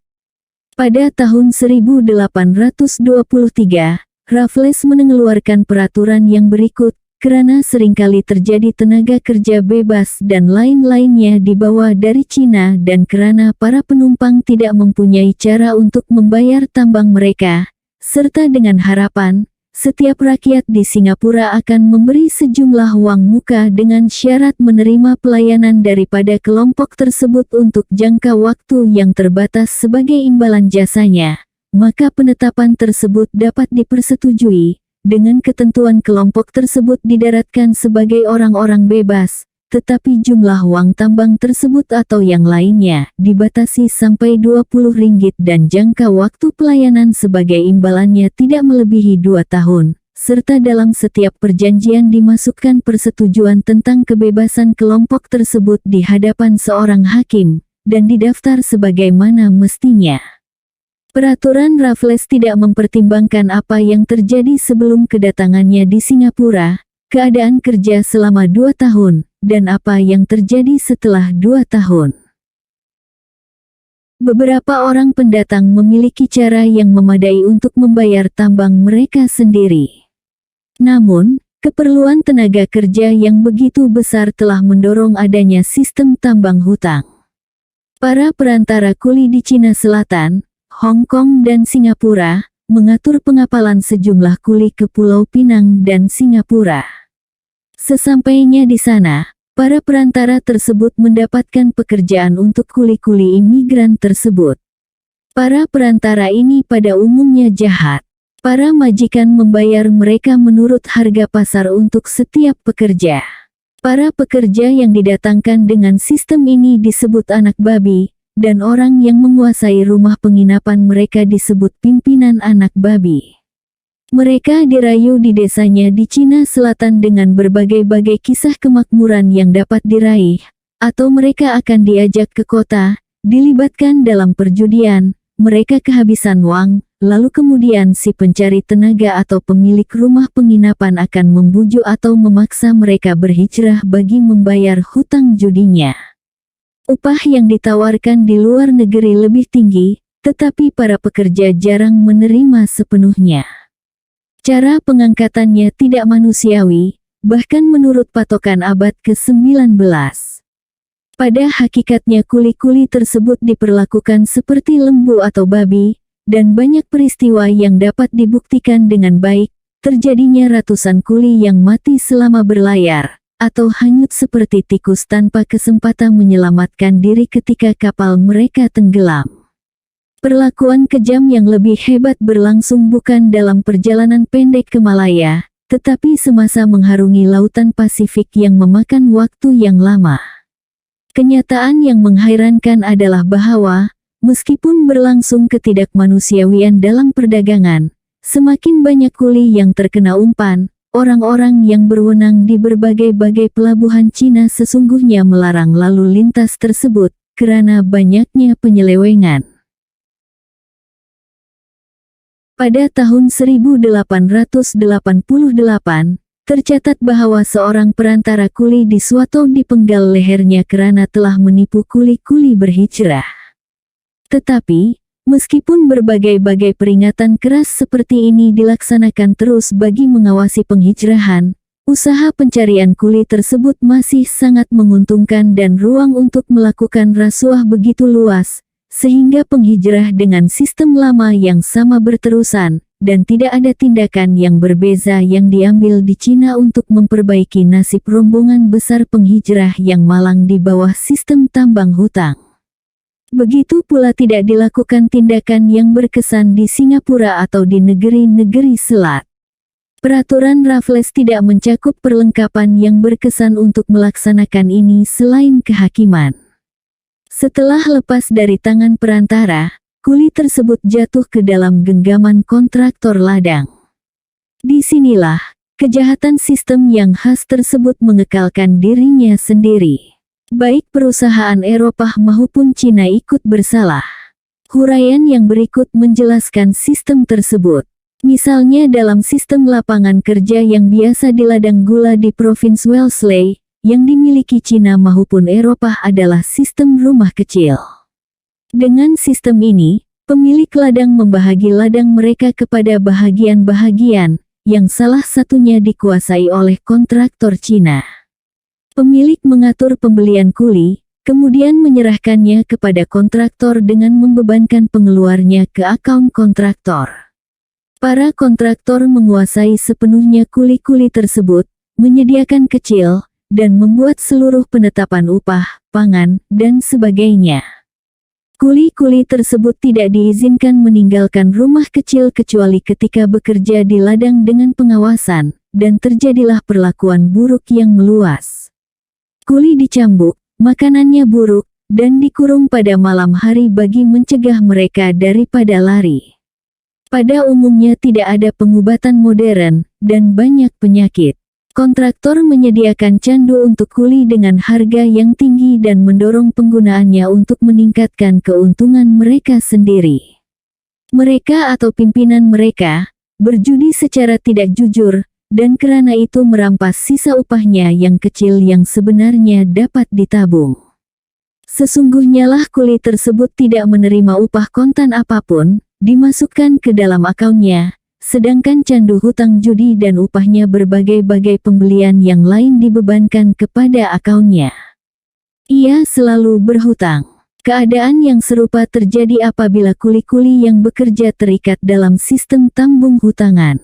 Speaker 1: Pada tahun 1823, Raffles mengeluarkan peraturan yang berikut, karena seringkali terjadi tenaga kerja bebas dan lain-lainnya dibawa dari Cina dan karena para penumpang tidak mempunyai cara untuk membayar tambang mereka, serta dengan harapan, setiap rakyat di Singapura akan memberi sejumlah uang muka dengan syarat menerima pelayanan daripada kelompok tersebut untuk jangka waktu yang terbatas sebagai imbalan jasanya. Maka penetapan tersebut dapat dipersetujui, dengan ketentuan kelompok tersebut didaratkan sebagai orang-orang bebas, tetapi jumlah uang tambang tersebut atau yang lainnya dibatasi sampai 20 ringgit dan jangka waktu pelayanan sebagai imbalannya tidak melebihi 2 tahun, serta dalam setiap perjanjian dimasukkan persetujuan tentang kebebasan kelompok tersebut di hadapan seorang hakim, dan didaftar sebagaimana mestinya. Peraturan Raffles tidak mempertimbangkan apa yang terjadi sebelum kedatangannya di Singapura, keadaan kerja selama 2 tahun, dan apa yang terjadi setelah 2 tahun. Beberapa orang pendatang memiliki cara yang memadai untuk membayar tambang mereka sendiri. Namun, keperluan tenaga kerja yang begitu besar telah mendorong adanya sistem tambang hutang. Para perantara kuli di Cina Selatan, Hong Kong dan Singapura, mengatur pengapalan sejumlah kuli ke Pulau Pinang dan Singapura. Sesampainya di sana, para perantara tersebut mendapatkan pekerjaan untuk kuli-kuli imigran tersebut. Para perantara ini pada umumnya jahat. Para majikan membayar mereka menurut harga pasar untuk setiap pekerja. Para pekerja yang didatangkan dengan sistem ini disebut anak babi, dan orang yang menguasai rumah penginapan mereka disebut pimpinan anak babi. Mereka dirayu di desanya di Cina Selatan dengan berbagai-bagai kisah kemakmuran yang dapat diraih, atau mereka akan diajak ke kota, dilibatkan dalam perjudian, mereka kehabisan uang, lalu kemudian si pencari tenaga atau pemilik rumah penginapan akan membujuk atau memaksa mereka berhijrah bagi membayar hutang judinya. Upah yang ditawarkan di luar negeri lebih tinggi, tetapi para pekerja jarang menerima sepenuhnya. Cara pengangkatannya tidak manusiawi, bahkan menurut patokan abad ke-19. Pada hakikatnya kuli-kuli tersebut diperlakukan seperti lembu atau babi, dan banyak peristiwa yang dapat dibuktikan dengan baik, terjadinya ratusan kuli yang mati selama berlayar, atau hanyut seperti tikus tanpa kesempatan menyelamatkan diri ketika kapal mereka tenggelam. Perlakuan kejam yang lebih hebat berlangsung bukan dalam perjalanan pendek ke Malaya, tetapi semasa mengharungi lautan Pasifik yang memakan waktu yang lama. Kenyataan yang menghairankan adalah bahwa, meskipun berlangsung ketidakmanusiawian dalam perdagangan, semakin banyak kuli yang terkena umpan, orang-orang yang berwenang di berbagai-bagai pelabuhan Cina sesungguhnya melarang lalu lintas tersebut, karena banyaknya penyelewengan. Pada tahun 1888, tercatat bahwa seorang perantara kuli di Suato dipenggal lehernya karena telah menipu kuli-kuli berhijrah. Tetapi, meskipun berbagai-bagai peringatan keras seperti ini dilaksanakan terus bagi mengawasi penghijrahan, usaha pencarian kuli tersebut masih sangat menguntungkan dan ruang untuk melakukan rasuah begitu luas, sehingga penghijrah dengan sistem lama yang sama berterusan, dan tidak ada tindakan yang berbeza yang diambil di Cina untuk memperbaiki nasib rombongan besar penghijrah yang malang di bawah sistem tambang hutang. Begitu pula tidak dilakukan tindakan yang berkesan di Singapura atau di negeri-negeri selat. Peraturan Raffles tidak mencakup perlengkapan yang berkesan untuk melaksanakan ini selain kehakiman. Setelah lepas dari tangan perantara, kuli tersebut jatuh ke dalam genggaman kontraktor ladang. Disinilah, kejahatan sistem yang khas tersebut mengekalkan dirinya sendiri. Baik perusahaan Eropa maupun Cina ikut bersalah. Huraian yang berikut menjelaskan sistem tersebut. Misalnya dalam sistem lapangan kerja yang biasa di ladang gula di Provinsi Wellesley, yang dimiliki Cina maupun Eropa adalah sistem rumah kecil. Dengan sistem ini, pemilik ladang membahagi ladang mereka kepada bahagian-bahagian, yang salah satunya dikuasai oleh kontraktor Cina. Pemilik mengatur pembelian kuli, kemudian menyerahkannya kepada kontraktor dengan membebankan pengeluarnya ke akaun kontraktor. Para kontraktor menguasai sepenuhnya kuli-kuli tersebut, menyediakan kecil, dan membuat seluruh penetapan upah, pangan, dan sebagainya. Kuli-kuli tersebut tidak diizinkan meninggalkan rumah kecil kecuali ketika bekerja di ladang dengan pengawasan, dan terjadilah perlakuan buruk yang meluas. Kuli dicambuk, makanannya buruk, dan dikurung pada malam hari bagi mencegah mereka daripada lari. Pada umumnya tidak ada pengobatan modern, dan banyak penyakit. Kontraktor menyediakan candu untuk kuli dengan harga yang tinggi dan mendorong penggunaannya untuk meningkatkan keuntungan mereka sendiri. Mereka atau pimpinan mereka, berjudi secara tidak jujur, dan karena itu merampas sisa upahnya yang kecil yang sebenarnya dapat ditabung. Sesungguhnyalah kuli tersebut tidak menerima upah kontan apapun, dimasukkan ke dalam akunnya, sedangkan candu hutang judi dan upahnya berbagai-bagai pembelian yang lain dibebankan kepada akunnya. Ia selalu berhutang. Keadaan yang serupa terjadi apabila kuli-kuli yang bekerja terikat dalam sistem tambung hutangan.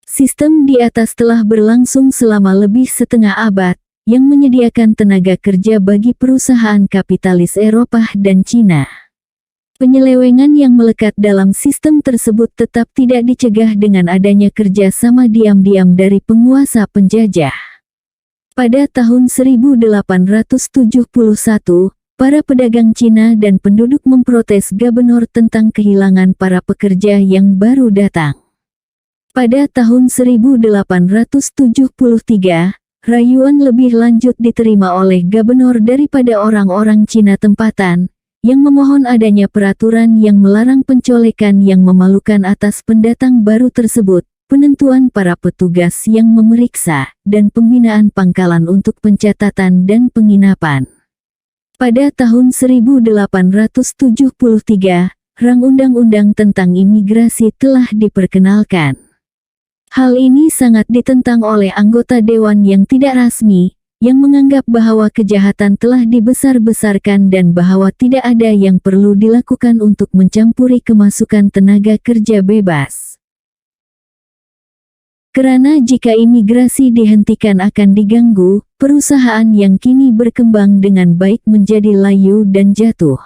Speaker 1: Sistem di atas telah berlangsung selama lebih setengah abad, yang menyediakan tenaga kerja bagi perusahaan kapitalis Eropa dan Cina. Penyelewengan yang melekat dalam sistem tersebut tetap tidak dicegah dengan adanya kerjasama diam-diam dari penguasa penjajah. Pada tahun 1871, para pedagang Cina dan penduduk memprotes gubernur tentang kehilangan para pekerja yang baru datang. Pada tahun 1873, rayuan lebih lanjut diterima oleh gubernur daripada orang-orang Cina tempatan, yang memohon adanya peraturan yang melarang pencolekan yang memalukan atas pendatang baru tersebut, penentuan para petugas yang memeriksa, dan pembinaan pangkalan untuk pencatatan dan penginapan. Pada tahun 1873, rang undang-undang tentang imigrasi telah diperkenalkan. Hal ini sangat ditentang oleh anggota dewan yang tidak rasmi, yang menganggap bahwa kejahatan telah dibesar-besarkan dan bahwa tidak ada yang perlu dilakukan untuk mencampuri kemasukan tenaga kerja bebas. Karena jika imigrasi dihentikan akan diganggu, perusahaan yang kini berkembang dengan baik menjadi layu dan jatuh.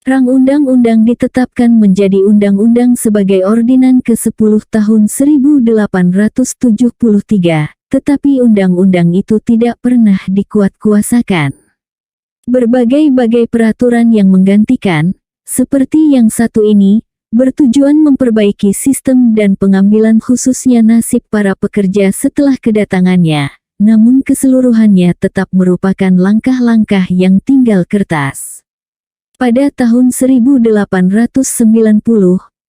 Speaker 1: Rang undang-undang ditetapkan menjadi undang-undang sebagai Ordinan ke-10 tahun 1873, tetapi undang-undang itu tidak pernah dikuat-kuasakan. Berbagai-bagai peraturan yang menggantikan, seperti yang satu ini, bertujuan memperbaiki sistem dan pengambilan khususnya nasib para pekerja setelah kedatangannya, namun keseluruhannya tetap merupakan langkah-langkah yang tinggal kertas. Pada tahun 1890,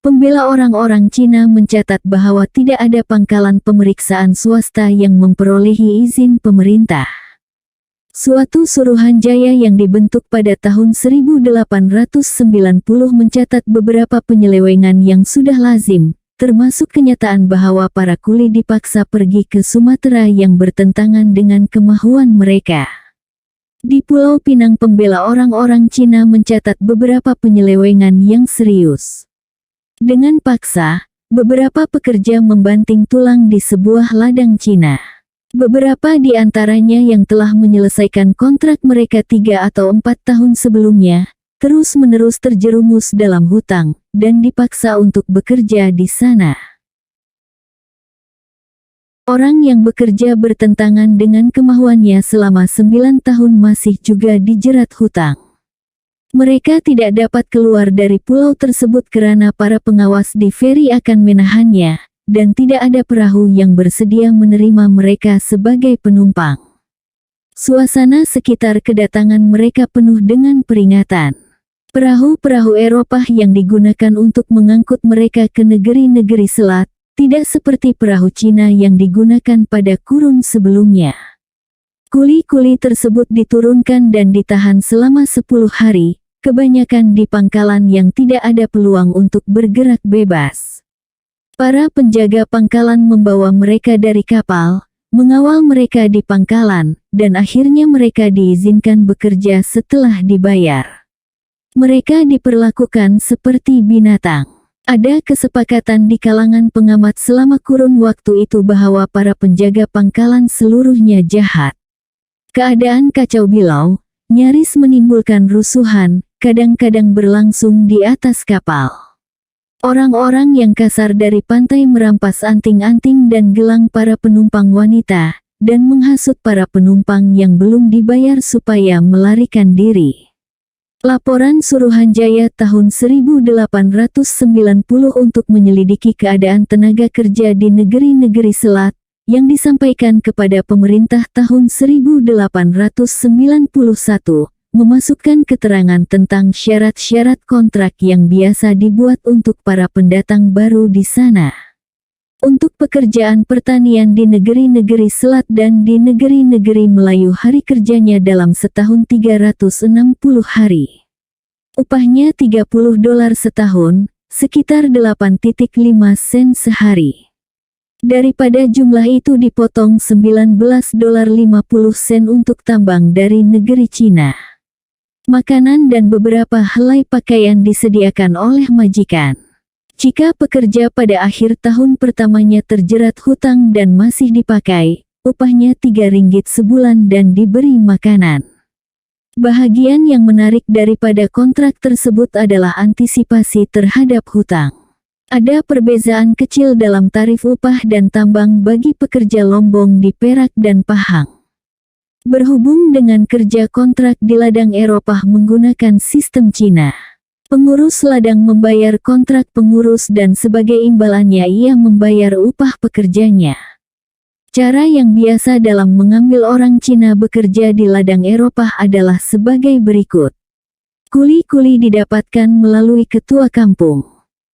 Speaker 1: pembela orang-orang Cina mencatat bahwa tidak ada pangkalan pemeriksaan swasta yang memperolehi izin pemerintah. Suatu suruhanjaya yang dibentuk pada tahun 1890 mencatat beberapa penyelewengan yang sudah lazim, termasuk kenyataan bahwa para kuli dipaksa pergi ke Sumatera yang bertentangan dengan kemauan mereka. Di Pulau Pinang pembela orang-orang Cina mencatat beberapa penyelewengan yang serius. Dengan paksa, beberapa pekerja membanting tulang di sebuah ladang Cina. Beberapa di antaranya yang telah menyelesaikan kontrak mereka 3 atau 4 tahun sebelumnya, terus-menerus terjerumus dalam hutang, dan dipaksa untuk bekerja di sana. Orang yang bekerja bertentangan dengan kemauannya selama 9 tahun masih juga dijerat hutang. Mereka tidak dapat keluar dari pulau tersebut karena para pengawas di feri akan menahannya, dan tidak ada perahu yang bersedia menerima mereka sebagai penumpang. Suasana sekitar kedatangan mereka penuh dengan peringatan. Perahu-perahu Eropa yang digunakan untuk mengangkut mereka ke negeri-negeri selat, tidak seperti perahu Cina yang digunakan pada kurun sebelumnya. Kuli-kuli tersebut diturunkan dan ditahan selama 10 hari, kebanyakan di pangkalan yang tidak ada peluang untuk bergerak bebas. Para penjaga pangkalan membawa mereka dari kapal, mengawal mereka di pangkalan, dan akhirnya mereka diizinkan bekerja setelah dibayar. Mereka diperlakukan seperti binatang. Ada kesepakatan di kalangan pengamat selama kurun waktu itu bahwa para penjaga pangkalan seluruhnya jahat. Keadaan kacau bilau, nyaris menimbulkan rusuhan, kadang-kadang berlangsung di atas kapal. Orang-orang yang kasar dari pantai merampas anting-anting dan gelang para penumpang wanita, dan menghasut para penumpang yang belum dibayar supaya melarikan diri. Laporan Suruhanjaya tahun 1890 untuk menyelidiki keadaan tenaga kerja di negeri-negeri selat, yang disampaikan kepada pemerintah tahun 1891, memasukkan keterangan tentang syarat-syarat kontrak yang biasa dibuat untuk para pendatang baru di sana. Untuk pekerjaan pertanian di negeri-negeri Selat dan di negeri-negeri Melayu hari kerjanya dalam setahun 360 hari. Upahnya $30 setahun, sekitar 8,5 sen sehari. Daripada jumlah itu dipotong $19.50 untuk tambang dari negeri Cina. Makanan dan beberapa helai pakaian disediakan oleh majikan. Jika pekerja pada akhir tahun pertamanya terjerat hutang dan masih dipakai, upahnya Rp3 sebulan dan diberi makanan. Bahagian yang menarik daripada kontrak tersebut adalah antisipasi terhadap hutang. Ada perbezaan kecil dalam tarif upah dan tambang bagi pekerja Lombong di Perak dan Pahang. Berhubung dengan kerja kontrak di ladang Eropah menggunakan sistem Cina, pengurus ladang membayar kontrak pengurus dan sebagai imbalannya ia membayar upah pekerjanya. Cara yang biasa dalam mengambil orang Cina bekerja di ladang Eropah adalah sebagai berikut. Kuli-kuli didapatkan melalui ketua kampung.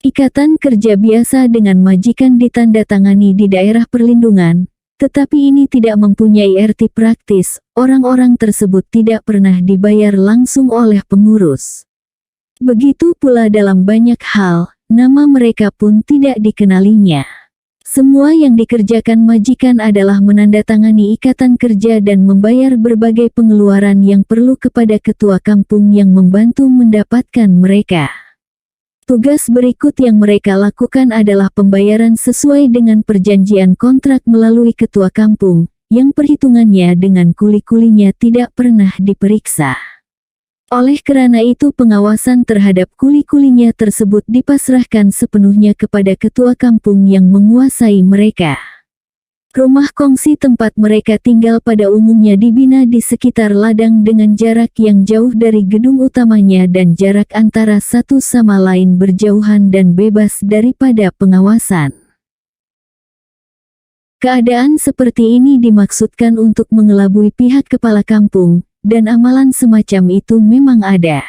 Speaker 1: Ikatan kerja biasa dengan majikan ditandatangani di daerah perlindungan, tetapi ini tidak mempunyai arti praktis, orang-orang tersebut tidak pernah dibayar langsung oleh pengurus. Begitu pula dalam banyak hal, nama mereka pun tidak dikenalinya. Semua yang dikerjakan majikan adalah menandatangani ikatan kerja dan membayar berbagai pengeluaran yang perlu kepada ketua kampung yang membantu mendapatkan mereka. Tugas berikut yang mereka lakukan adalah pembayaran sesuai dengan perjanjian kontrak melalui ketua kampung, yang perhitungannya dengan kuli-kulinya tidak pernah diperiksa. Oleh karena itu pengawasan terhadap kuli-kulinya tersebut dipasrahkan sepenuhnya kepada ketua kampung yang menguasai mereka. Rumah kongsi tempat mereka tinggal pada umumnya dibina di sekitar ladang dengan jarak yang jauh dari gedung utamanya dan jarak antara satu sama lain berjauhan dan bebas daripada pengawasan. Keadaan seperti ini dimaksudkan untuk mengelabui pihak kepala kampung, dan amalan semacam itu memang ada.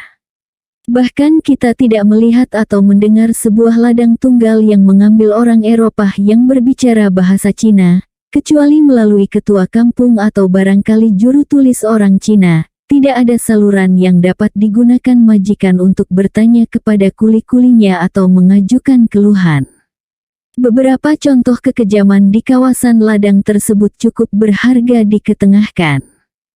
Speaker 1: Bahkan kita tidak melihat atau mendengar sebuah ladang tunggal yang mengambil orang Eropah yang berbicara bahasa Cina, kecuali melalui ketua kampung atau barangkali juru tulis orang Cina. Tidak ada saluran yang dapat digunakan majikan untuk bertanya kepada kuli-kulinya atau mengajukan keluhan. Beberapa contoh kekejaman di kawasan ladang tersebut cukup berharga diketengahkan.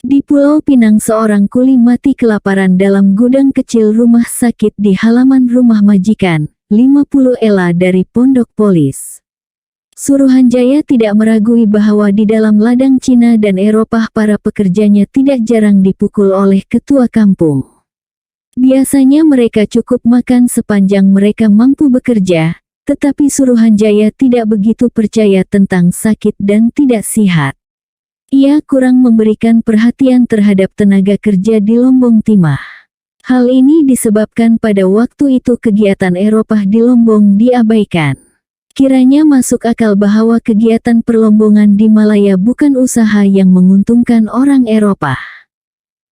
Speaker 1: Di Pulau Pinang seorang kuli mati kelaparan dalam gudang kecil rumah sakit di halaman rumah majikan, 50 ela dari Pondok Polis. Suruhanjaya tidak meragui bahwa di dalam ladang Cina dan Eropah para pekerjanya tidak jarang dipukul oleh ketua kampung. Biasanya mereka cukup makan sepanjang mereka mampu bekerja, tetapi Suruhanjaya tidak begitu percaya tentang sakit dan tidak sihat. Ia kurang memberikan perhatian terhadap tenaga kerja di Lombong Timah. Hal ini disebabkan pada waktu itu kegiatan Eropah di Lombong diabaikan. Kiranya masuk akal bahwa kegiatan perlombongan di Malaya bukan usaha yang menguntungkan orang Eropah.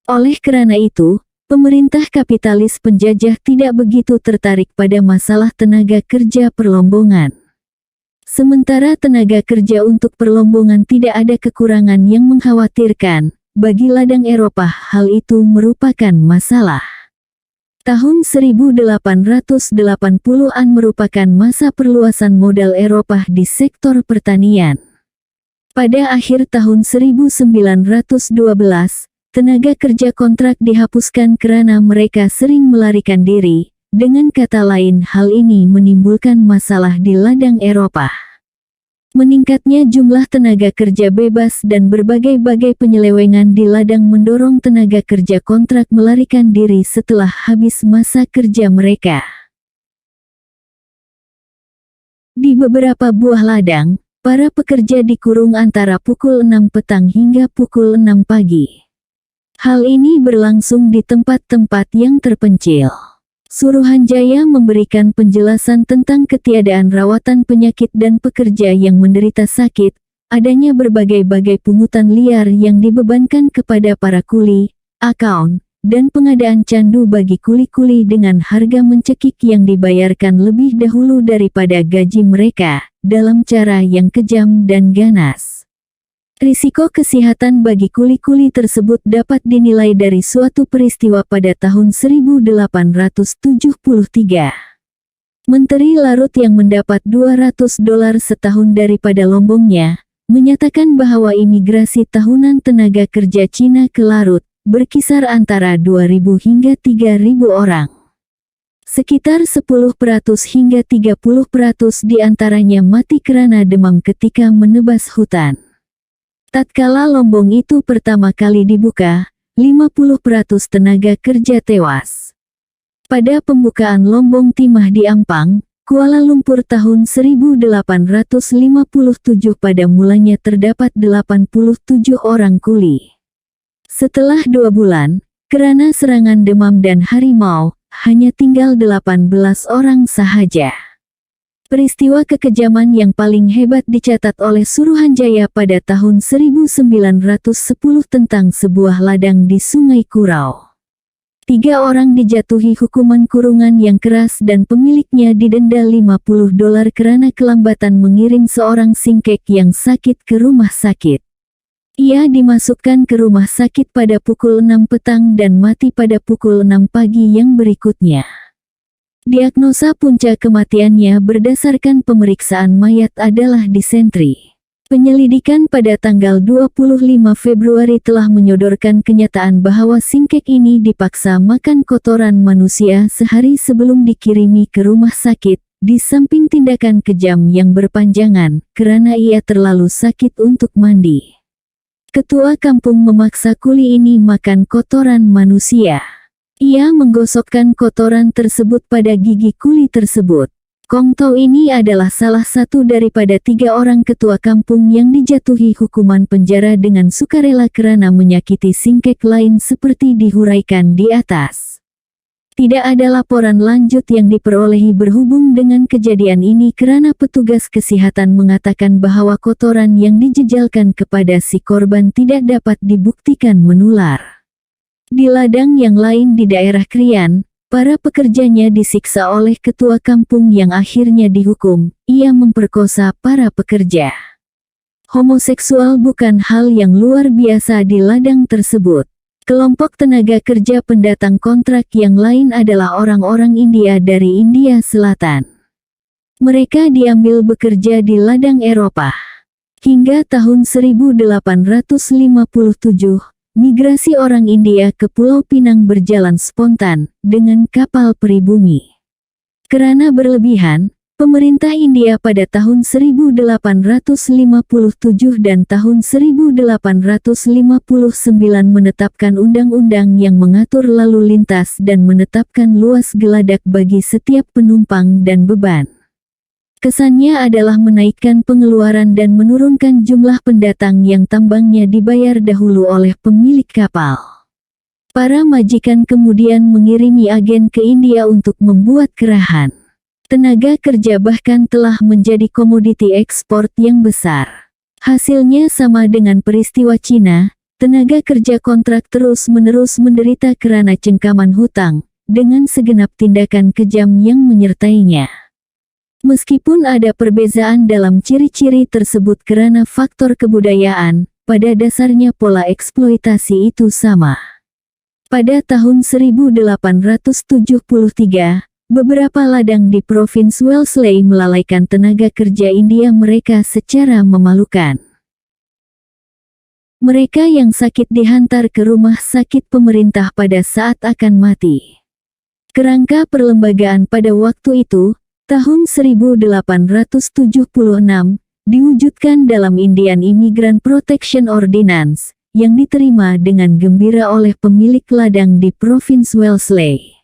Speaker 1: Oleh karena itu, pemerintah kapitalis penjajah tidak begitu tertarik pada masalah tenaga kerja perlombongan. Sementara tenaga kerja untuk perlombongan tidak ada kekurangan yang mengkhawatirkan, bagi ladang Eropah hal itu merupakan masalah. Tahun 1880-an merupakan masa perluasan modal Eropah di sektor pertanian. Pada akhir tahun 1912, tenaga kerja kontrak dihapuskan karena mereka sering melarikan diri. Dengan kata lain, hal ini menimbulkan masalah di ladang Eropah. Meningkatnya jumlah tenaga kerja bebas dan berbagai-bagai penyelewengan di ladang mendorong tenaga kerja kontrak melarikan diri setelah habis masa kerja mereka. Di beberapa buah ladang, para pekerja dikurung antara pukul 6 petang hingga pukul 6 pagi. Hal ini berlangsung di tempat-tempat yang terpencil. Suruhanjaya memberikan penjelasan tentang ketiadaan rawatan penyakit dan pekerja yang menderita sakit, adanya berbagai-bagai pungutan liar yang dibebankan kepada para kuli, akaun, dan pengadaan candu bagi kuli-kuli dengan harga mencekik yang dibayarkan lebih dahulu daripada gaji mereka, dalam cara yang kejam dan ganas. Risiko kesehatan bagi kuli-kuli tersebut dapat dinilai dari suatu peristiwa pada tahun 1873. Menteri Larut yang mendapat $200 setahun daripada lombongnya, menyatakan bahwa imigrasi tahunan tenaga kerja Cina ke Larut berkisar antara 2.000 hingga 3.000 orang. Sekitar 10% hingga 30% diantaranya mati karena demam ketika menebas hutan. Tatkala lombong itu pertama kali dibuka, 50% tenaga kerja tewas. Pada pembukaan lombong timah di Ampang, Kuala Lumpur tahun 1857 pada mulanya terdapat 87 orang kuli. Setelah 2 bulan, karena serangan demam dan harimau, hanya tinggal 18 orang sahaja. Peristiwa kekejaman yang paling hebat dicatat oleh Suruhanjaya pada tahun 1910 tentang sebuah ladang di Sungai Kurau. 3 orang dijatuhi hukuman kurungan yang keras dan pemiliknya didenda $50 karena kelambatan mengirim seorang singkek yang sakit ke rumah sakit. Ia dimasukkan ke rumah sakit pada pukul 6 petang dan mati pada pukul 6 pagi yang berikutnya. Diagnosa punca kematiannya berdasarkan pemeriksaan mayat adalah disentri. Penyelidikan pada tanggal 25 Februari telah menyodorkan kenyataan bahwa singkek ini dipaksa makan kotoran manusia sehari sebelum dikirimi ke rumah sakit, di samping tindakan kejam yang berpanjangan, karena ia terlalu sakit untuk mandi. Ketua kampung memaksa kuli ini makan kotoran manusia. Ia menggosokkan kotoran tersebut pada gigi kuli tersebut. Kong Tau ini adalah salah satu daripada 3 orang ketua kampung yang dijatuhi hukuman penjara dengan sukarela karena menyakiti singkek lain seperti dihuraikan di atas. Tidak ada laporan lanjut yang diperolehi berhubung dengan kejadian ini karena petugas kesehatan mengatakan bahwa kotoran yang dijejalkan kepada si korban tidak dapat dibuktikan menular. Di ladang yang lain di daerah Krian, para pekerjanya disiksa oleh ketua kampung yang akhirnya dihukum. Ia memperkosa para pekerja. Homoseksual bukan hal yang luar biasa di ladang tersebut. Kelompok tenaga kerja pendatang kontrak yang lain adalah orang-orang India dari India Selatan. Mereka diambil bekerja di ladang Eropa. Hingga tahun 1857, migrasi orang India ke Pulau Pinang berjalan spontan, dengan kapal peribumi. Karena berlebihan, pemerintah India pada tahun 1857 dan tahun 1859 menetapkan undang-undang yang mengatur lalu lintas dan menetapkan luas geladak bagi setiap penumpang dan beban. Kesannya adalah menaikkan pengeluaran dan menurunkan jumlah pendatang yang tambangnya dibayar dahulu oleh pemilik kapal. Para majikan kemudian mengirimi agen ke India untuk membuat kerahan. Tenaga kerja bahkan telah menjadi komoditi ekspor yang besar. Hasilnya sama dengan peristiwa Cina, tenaga kerja kontrak terus-menerus menderita karena cengkaman hutang, dengan segenap tindakan kejam yang menyertainya. Meskipun ada perbedaan dalam ciri-ciri tersebut karena faktor kebudayaan, pada dasarnya pola eksploitasi itu sama. Pada tahun 1873, beberapa ladang di Provinsi Wellesley melalaikan tenaga kerja India mereka secara memalukan. Mereka yang sakit dihantar ke rumah sakit pemerintah pada saat akan mati. Kerangka perlembagaan pada waktu itu, tahun 1876, diwujudkan dalam Indian Immigrant Protection Ordinance, yang diterima dengan gembira oleh pemilik ladang di Provinsi Wellesley.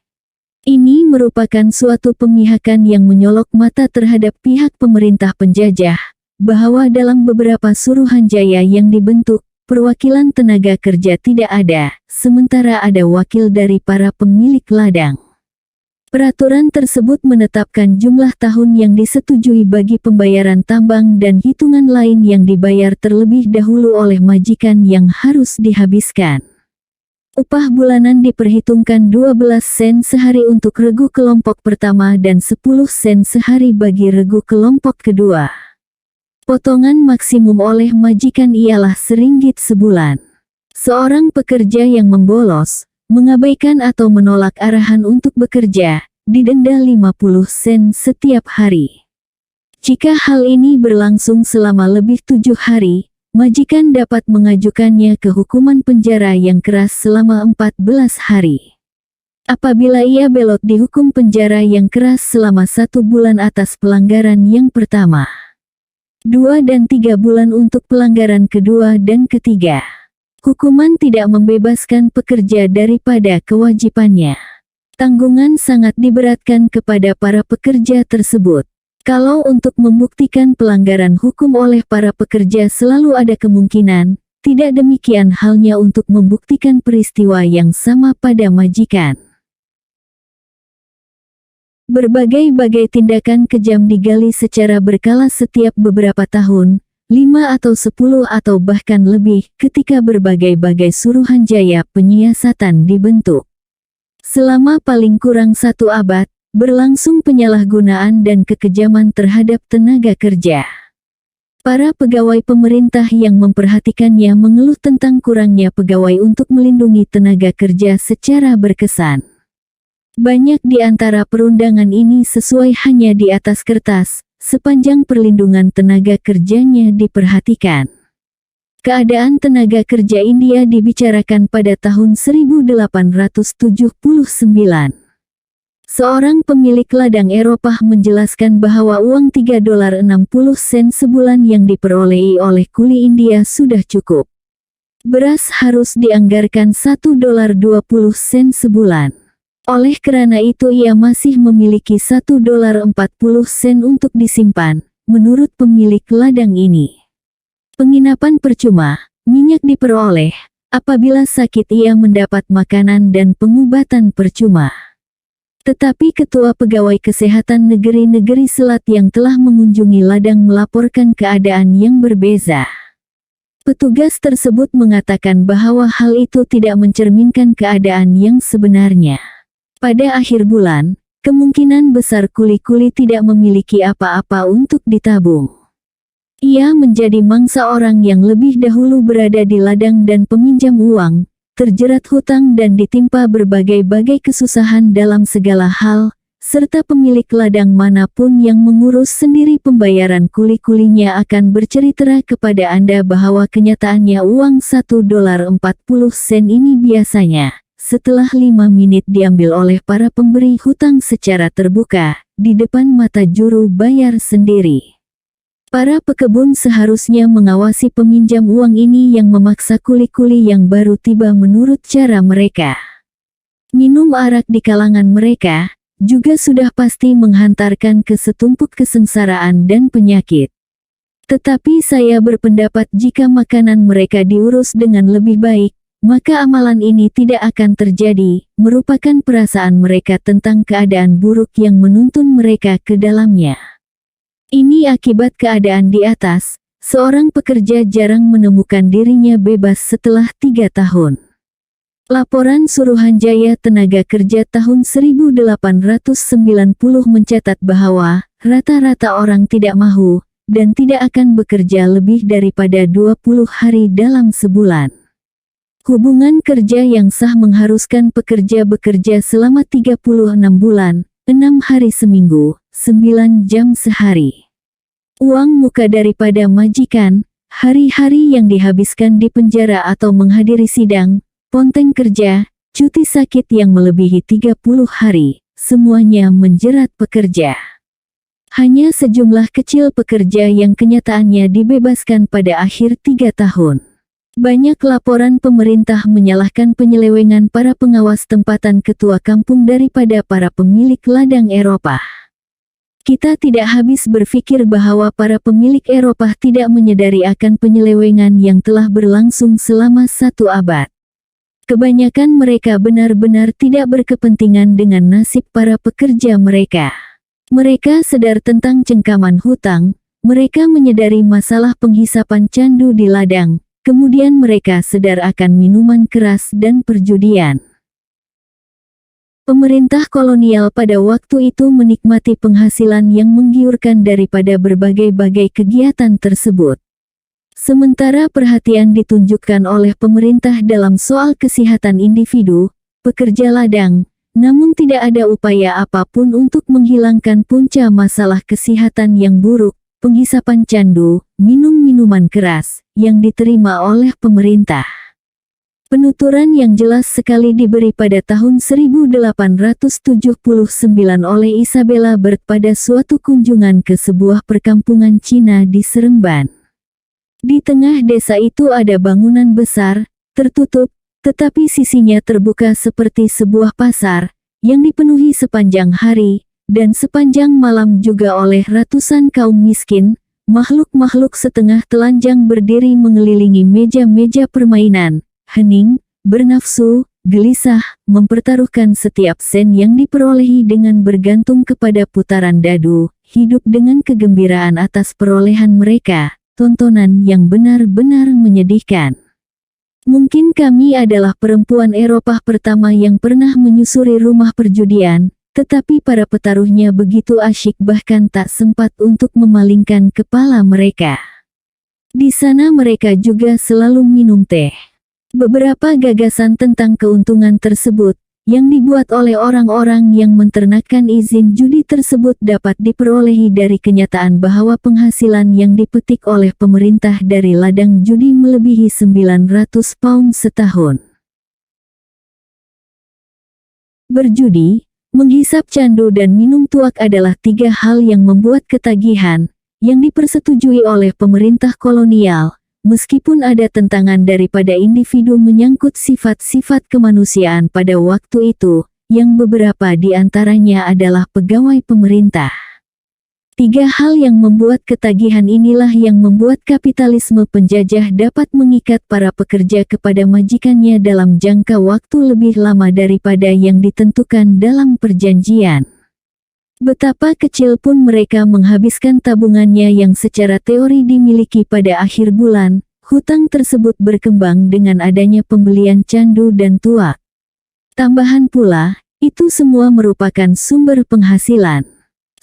Speaker 1: Ini merupakan suatu pemihakan yang menyolok mata terhadap pihak pemerintah penjajah, bahwa dalam beberapa suruhanjaya yang dibentuk, perwakilan tenaga kerja tidak ada, sementara ada wakil dari para pemilik ladang. Peraturan tersebut menetapkan jumlah tahun yang disetujui bagi pembayaran tambang dan hitungan lain yang dibayar terlebih dahulu oleh majikan yang harus dihabiskan. Upah bulanan diperhitungkan 12 sen sehari untuk regu kelompok pertama dan 10 sen sehari bagi regu kelompok kedua. Potongan maksimum oleh majikan ialah RM1 sebulan. Seorang pekerja yang membolos, mengabaikan atau menolak arahan untuk bekerja, didenda 50 sen setiap hari. Jika hal ini berlangsung selama lebih 7 hari, majikan dapat mengajukannya ke hukuman penjara yang keras selama 14 hari. Apabila ia belot dihukum penjara yang keras selama 1 bulan atas pelanggaran yang pertama. 2 dan 3 bulan untuk pelanggaran kedua dan ketiga. Hukuman tidak membebaskan pekerja daripada kewajibannya. Tanggungan sangat diberatkan kepada para pekerja tersebut. Kalau untuk membuktikan pelanggaran hukum oleh para pekerja selalu ada kemungkinan, tidak demikian halnya untuk membuktikan peristiwa yang sama pada majikan. Berbagai-bagai tindakan kejam digali secara berkala setiap beberapa tahun, 5 atau 10 atau bahkan lebih, ketika berbagai-bagai suruhanjaya penyiasatan dibentuk. Selama paling kurang 1 abad, berlangsung penyalahgunaan dan kekejaman terhadap tenaga kerja. Para pegawai pemerintah yang memperhatikannya mengeluh tentang kurangnya pegawai untuk melindungi tenaga kerja secara berkesan. Banyak di antara perundangan ini sesuai hanya di atas kertas, sepanjang perlindungan tenaga kerjanya diperhatikan. Keadaan tenaga kerja India dibicarakan pada tahun 1879. Seorang pemilik ladang Eropah menjelaskan bahwa uang $3.60 sebulan yang diperolehi oleh kuli India sudah cukup. Beras harus dianggarkan $1.20 sebulan. Oleh karena itu ia masih memiliki $1.40 untuk disimpan, menurut pemilik ladang ini. Penginapan percuma, minyak diperoleh, apabila sakit ia mendapat makanan dan pengobatan percuma. Tetapi Ketua Pegawai Kesehatan Negeri-Negeri Selat yang telah mengunjungi ladang melaporkan keadaan yang berbeza. Petugas tersebut mengatakan bahwa hal itu tidak mencerminkan keadaan yang sebenarnya. Pada akhir bulan, kemungkinan besar kuli-kuli tidak memiliki apa-apa untuk ditabung. Ia menjadi mangsa orang yang lebih dahulu berada di ladang dan peminjam uang, terjerat hutang dan ditimpa berbagai-bagai kesusahan dalam segala hal, serta pemilik ladang manapun yang mengurus sendiri pembayaran kuli-kulinya akan bercerita kepada Anda bahwa kenyataannya uang $1.40 ini biasanya, setelah 5 menit diambil oleh para pemberi hutang secara terbuka, di depan mata juru bayar sendiri. Para pekebun seharusnya mengawasi peminjam uang ini yang memaksa kuli-kuli yang baru tiba menurut cara mereka. Minum arak di kalangan mereka, juga sudah pasti menghantarkan ke setumpuk kesengsaraan dan penyakit. Tetapi saya berpendapat jika makanan mereka diurus dengan lebih baik, maka amalan ini tidak akan terjadi, merupakan perasaan mereka tentang keadaan buruk yang menuntun mereka ke dalamnya. Ini akibat keadaan di atas, seorang pekerja jarang menemukan dirinya bebas setelah 3 tahun. Laporan Suruhanjaya Tenaga Kerja tahun 1890 mencatat bahwa, rata-rata orang tidak mahu, dan tidak akan bekerja lebih daripada 20 hari dalam sebulan. Hubungan kerja yang sah mengharuskan pekerja bekerja selama 36 bulan, 6 hari seminggu, 9 jam sehari. Uang muka daripada majikan, hari-hari yang dihabiskan di penjara atau menghadiri sidang, ponteng kerja, cuti sakit yang melebihi 30 hari, semuanya menjerat pekerja. Hanya sejumlah kecil pekerja yang kenyataannya dibebaskan pada akhir 3 tahun. Banyak laporan pemerintah menyalahkan penyelewengan para pengawas tempatan ketua kampung daripada para pemilik ladang Eropah. Kita tidak habis berpikir bahwa para pemilik Eropah tidak menyadari akan penyelewengan yang telah berlangsung selama 1 abad. Kebanyakan mereka benar-benar tidak berkepentingan dengan nasib para pekerja mereka. Mereka sadar tentang cengkaman hutang, mereka menyadari masalah penghisapan candu di ladang, kemudian mereka sadar akan minuman keras dan perjudian. Pemerintah kolonial pada waktu itu menikmati penghasilan yang menggiurkan daripada berbagai-bagai kegiatan tersebut. Sementara perhatian ditunjukkan oleh pemerintah dalam soal kesehatan individu, pekerja ladang, namun tidak ada upaya apapun untuk menghilangkan punca masalah kesehatan yang buruk, penghisapan candu, minum minuman keras, yang diterima oleh pemerintah. Penuturan yang jelas sekali diberi pada tahun 1879 oleh Isabella Bird pada suatu kunjungan ke sebuah perkampungan Cina di Seremban. Di tengah desa itu ada bangunan besar, tertutup, tetapi sisinya terbuka seperti sebuah pasar, yang dipenuhi sepanjang hari, dan sepanjang malam juga oleh ratusan kaum miskin, makhluk-makhluk setengah telanjang berdiri mengelilingi meja-meja permainan, hening, bernafsu, gelisah, mempertaruhkan setiap sen yang diperolehi dengan bergantung kepada putaran dadu, hidup dengan kegembiraan atas perolehan mereka, tontonan yang benar-benar menyedihkan. Mungkin kami adalah perempuan Eropa pertama yang pernah menyusuri rumah perjudian, tetapi para petaruhnya begitu asyik bahkan tak sempat untuk memalingkan kepala mereka. Di sana mereka juga selalu minum teh. Beberapa gagasan tentang keuntungan tersebut, yang dibuat oleh orang-orang yang menternakkan izin judi tersebut dapat diperolehi dari kenyataan bahwa penghasilan yang dipetik oleh pemerintah dari ladang judi melebihi 900 pound setahun. Berjudi, menghisap candu dan minum tuak adalah tiga hal yang membuat ketagihan, yang dipersetujui oleh pemerintah kolonial. Meskipun ada tentangan daripada individu menyangkut sifat-sifat kemanusiaan pada waktu itu, yang beberapa di antaranya adalah pegawai pemerintah. Tiga hal yang membuat ketagihan inilah yang membuat kapitalisme penjajah dapat mengikat para pekerja kepada majikannya dalam jangka waktu lebih lama daripada yang ditentukan dalam perjanjian. Betapa kecil pun mereka menghabiskan tabungannya yang secara teori dimiliki pada akhir bulan, hutang tersebut berkembang dengan adanya pembelian candu dan tuak. Tambahan pula, itu semua merupakan sumber penghasilan.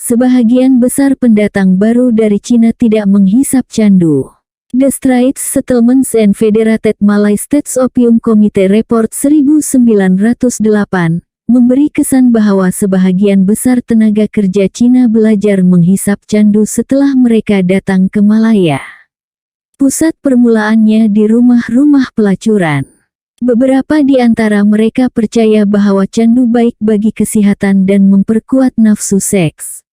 Speaker 1: Sebahagian besar pendatang baru dari Cina tidak menghisap candu. The Straits Settlements and Federated Malay States Opium Committee Report 1908 memberi kesan bahwa sebahagian besar tenaga kerja Cina belajar menghisap candu setelah mereka datang ke Malaya. Pusat permulaannya di rumah-rumah pelacuran. Beberapa di antara mereka percaya bahwa candu baik bagi kesehatan dan memperkuat nafsu seks.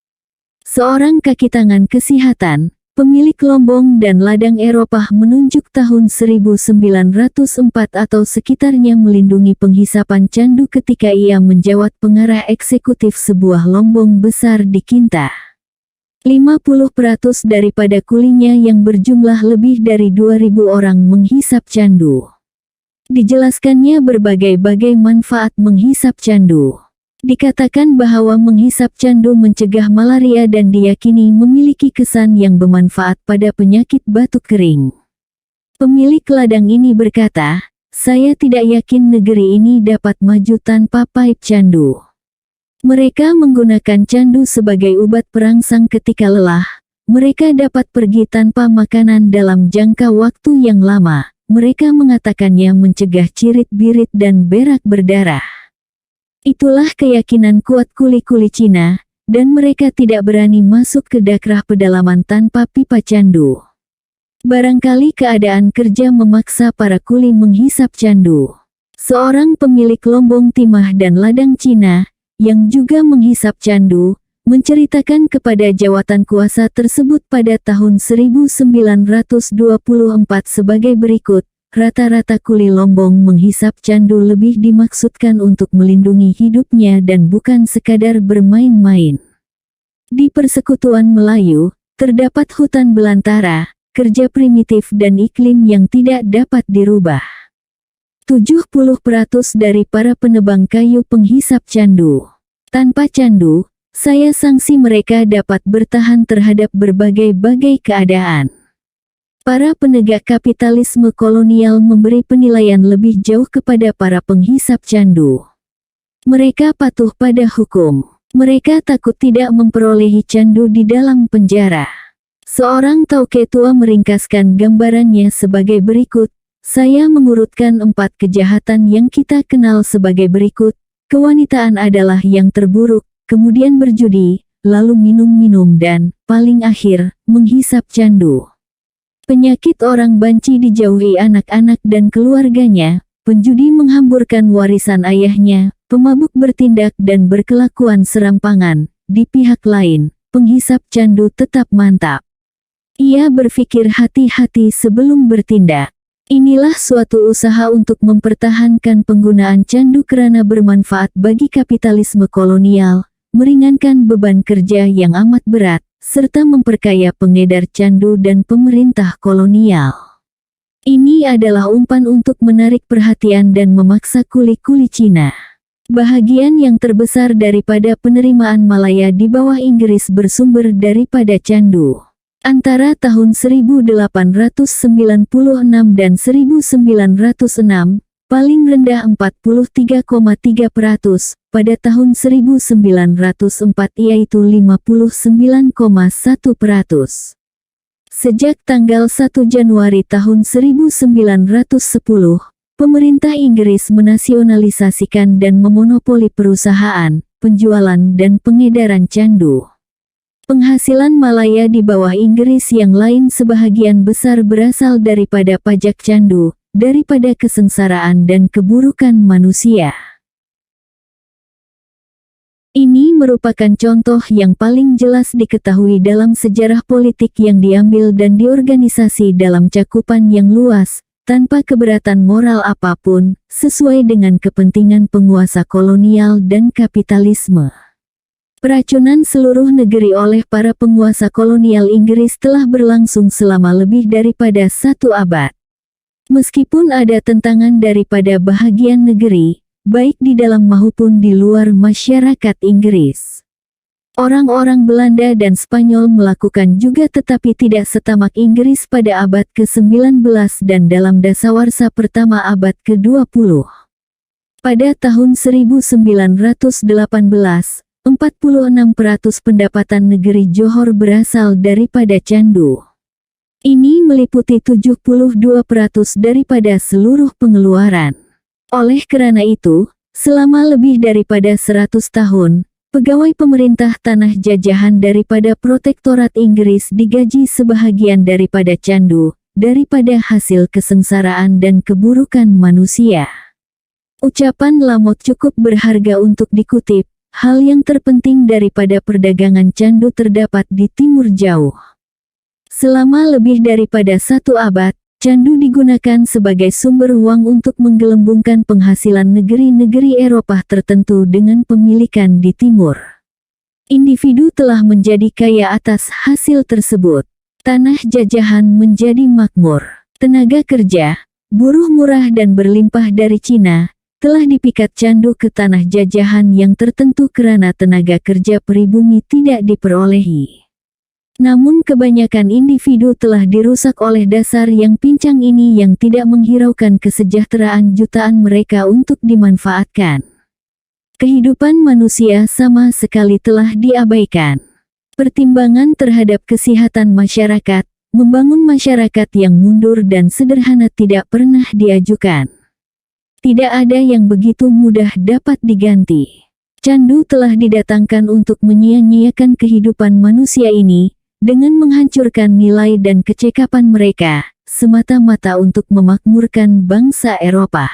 Speaker 1: Seorang kaki tangan kesehatan, pemilik lombong dan ladang Eropa menunjuk tahun 1904 atau sekitarnya melindungi penghisapan candu ketika ia menjawat pengarah eksekutif sebuah lombong besar di Kinta. 50% daripada kulinya yang berjumlah lebih dari 2.000 orang menghisap candu. Dijelaskannya berbagai-bagai manfaat menghisap candu. Dikatakan bahwa menghisap candu mencegah malaria dan diyakini memiliki kesan yang bermanfaat pada penyakit batuk kering. Pemilik ladang ini berkata, "Saya tidak yakin negeri ini dapat maju tanpa paip candu." Mereka menggunakan candu sebagai obat perangsang ketika lelah. Mereka dapat pergi tanpa makanan dalam jangka waktu yang lama. Mereka mengatakannya mencegah cirit-birit dan berak berdarah. Itulah keyakinan kuat kuli-kuli Cina, dan mereka tidak berani masuk ke daerah pedalaman tanpa pipa candu. Barangkali keadaan kerja memaksa para kuli menghisap candu. Seorang pemilik lombong timah dan ladang Cina, yang juga menghisap candu, menceritakan kepada jawatan kuasa tersebut pada tahun 1924 sebagai berikut. Rata-rata kuli lombong menghisap candu lebih dimaksudkan untuk melindungi hidupnya dan bukan sekadar bermain-main. Di persekutuan Melayu, terdapat hutan belantara, kerja primitif dan iklim yang tidak dapat dirubah. 70% dari para penebang kayu penghisap candu. Tanpa candu, saya sangsi mereka dapat bertahan terhadap berbagai-bagai keadaan. Para penegak kapitalisme kolonial memberi penilaian lebih jauh kepada para penghisap candu. Mereka patuh pada hukum. Mereka takut tidak memperolehi candu di dalam penjara. Seorang tauke tua meringkaskan gambarannya sebagai berikut. Saya mengurutkan 4 kejahatan yang kita kenal sebagai berikut. Kewanitaan adalah yang terburuk, kemudian berjudi, lalu minum-minum dan, paling akhir, menghisap candu. Penyakit orang banci dijauhi anak-anak dan keluarganya, penjudi menghamburkan warisan ayahnya, pemabuk bertindak dan berkelakuan serampangan. Di pihak lain, penghisap candu tetap mantap. Ia berpikir hati-hati sebelum bertindak. Inilah suatu usaha untuk mempertahankan penggunaan candu karena bermanfaat bagi kapitalisme kolonial, meringankan beban kerja yang amat berat, serta memperkaya pengedar candu dan pemerintah kolonial. Ini adalah umpan untuk menarik perhatian dan memaksa kuli-kuli Cina. Bahagian yang terbesar daripada penerimaan Malaya di bawah Inggris bersumber daripada candu. Antara tahun 1896 dan 1906, paling rendah 43,3%, pada tahun 1904 yaitu 59,1%. Sejak tanggal 1 Januari tahun 1910, pemerintah Inggris menasionalisasikan dan memonopoli perusahaan, penjualan dan pengedaran candu. Penghasilan Malaya di bawah Inggris yang lain sebahagian besar berasal daripada pajak candu, daripada kesengsaraan dan keburukan manusia. Ini merupakan contoh yang paling jelas diketahui dalam sejarah politik yang diambil dan diorganisasi dalam cakupan yang luas, tanpa keberatan moral apapun, sesuai dengan kepentingan penguasa kolonial dan kapitalisme. Peracunan seluruh negeri oleh para penguasa kolonial Inggris telah berlangsung selama lebih daripada 1 abad. Meskipun ada tentangan daripada bahagian negeri, baik di dalam maupun di luar masyarakat Inggris. Orang-orang Belanda dan Spanyol melakukan juga tetapi tidak setamak Inggris pada abad ke-19 dan dalam dasawarsa pertama abad ke-20. Pada tahun 1918, 46% pendapatan negeri Johor berasal daripada candu. Ini meliputi 72% daripada seluruh pengeluaran. Oleh karena itu, selama lebih daripada 100 tahun, pegawai pemerintah tanah jajahan daripada protektorat Inggris digaji sebahagian daripada candu, daripada hasil kesengsaraan dan keburukan manusia. Ucapan Lamot cukup berharga untuk dikutip, hal yang terpenting daripada perdagangan candu terdapat di Timur Jauh. Selama lebih daripada 1 abad, candu digunakan sebagai sumber uang untuk menggelembungkan penghasilan negeri-negeri Eropa tertentu dengan pemilikan di timur. Individu telah menjadi kaya atas hasil tersebut. Tanah jajahan menjadi makmur. Tenaga kerja, buruh murah dan berlimpah dari Cina, telah dipikat candu ke tanah jajahan yang tertentu karena tenaga kerja pribumi tidak diperolehi. Namun kebanyakan individu telah dirusak oleh dasar yang pincang ini yang tidak menghiraukan kesejahteraan jutaan mereka untuk dimanfaatkan. Kehidupan manusia sama sekali telah diabaikan. Pertimbangan terhadap kesehatan masyarakat, membangun masyarakat yang mundur dan sederhana tidak pernah diajukan. Tidak ada yang begitu mudah dapat diganti. Candu telah didatangkan untuk menyia-nyiakan kehidupan manusia ini, dengan menghancurkan nilai dan kecekapan mereka, semata-mata untuk memakmurkan bangsa Eropa.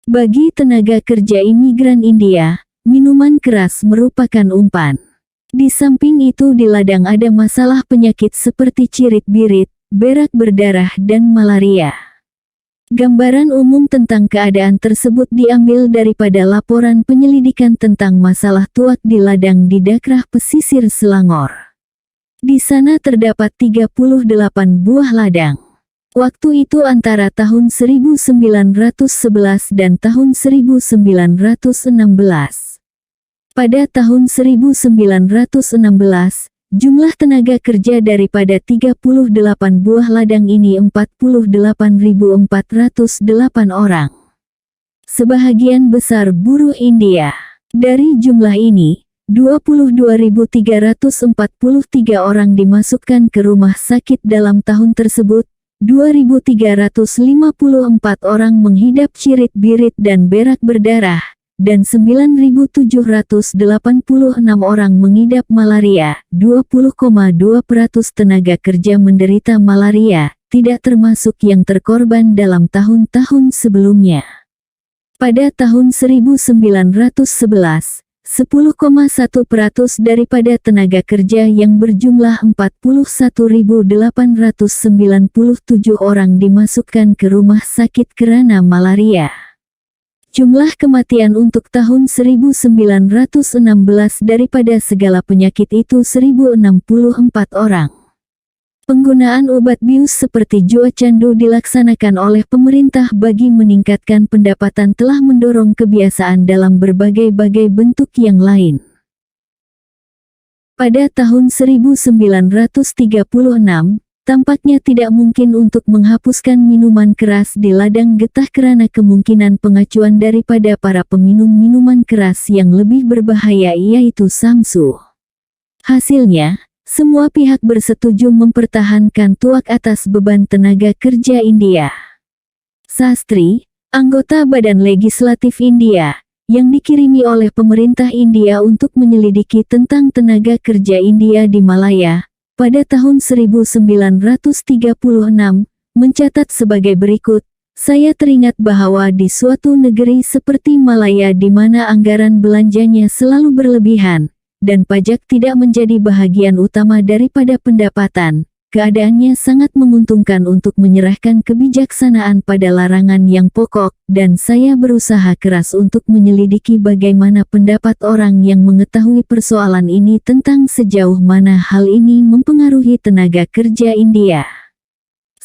Speaker 1: Bagi tenaga kerja imigran India, minuman keras merupakan umpan. Di samping itu di ladang ada masalah penyakit seperti cirit-birit, berak berdarah dan malaria. Gambaran umum tentang keadaan tersebut diambil daripada laporan penyelidikan tentang masalah tuak di ladang di daerah pesisir Selangor. Di sana terdapat 38 buah ladang. Waktu itu antara tahun 1911 dan tahun 1916. Pada tahun 1916, Jumlah tenaga kerja daripada 38 buah ladang ini 48.408 orang. Sebahagian besar buruh India. Dari jumlah ini, 22.343 orang dimasukkan ke rumah sakit dalam tahun tersebut, 2.354 orang mengidap cirit-birit dan berak berdarah, dan 9.786 orang mengidap malaria. 20,2% tenaga kerja menderita malaria, tidak termasuk yang terkorban dalam tahun-tahun sebelumnya. Pada tahun 1911, 10,1% daripada tenaga kerja yang berjumlah 41.897 orang dimasukkan ke rumah sakit karena malaria. Jumlah kematian untuk tahun 1916 daripada segala penyakit itu 1.064 orang. Penggunaan obat bius seperti jua candu dilaksanakan oleh pemerintah bagi meningkatkan pendapatan telah mendorong kebiasaan dalam berbagai-bagai bentuk yang lain. Pada tahun 1936, tampaknya tidak mungkin untuk menghapuskan minuman keras di ladang getah karena kemungkinan pengacuan daripada para peminum minuman keras yang lebih berbahaya yaitu samsu. Hasilnya, semua pihak bersetuju mempertahankan tuak atas beban tenaga kerja India. Sastri, anggota Badan Legislatif India, yang dikirimi oleh pemerintah India untuk menyelidiki tentang tenaga kerja India di Malaya, pada tahun 1936, mencatat sebagai berikut, "Saya teringat bahwa di suatu negeri seperti Malaya di mana anggaran belanjanya selalu berlebihan, dan pajak tidak menjadi bahagian utama daripada pendapatan, keadaannya sangat menguntungkan untuk menyerahkan kebijaksanaan pada larangan yang pokok, dan saya berusaha keras untuk menyelidiki bagaimana pendapat orang yang mengetahui persoalan ini tentang sejauh mana hal ini mempengaruhi tenaga kerja India."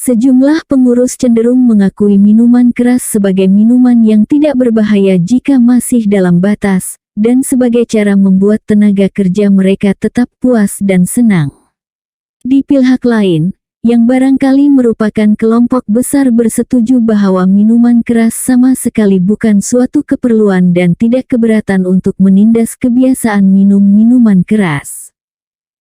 Speaker 1: Sejumlah pengurus cenderung mengakui minuman keras sebagai minuman yang tidak berbahaya jika masih dalam batas, dan sebagai cara membuat tenaga kerja mereka tetap puas dan senang. Di pihak lain, yang barangkali merupakan kelompok besar bersetuju bahwa minuman keras sama sekali bukan suatu keperluan dan tidak keberatan untuk menindas kebiasaan minum minuman keras.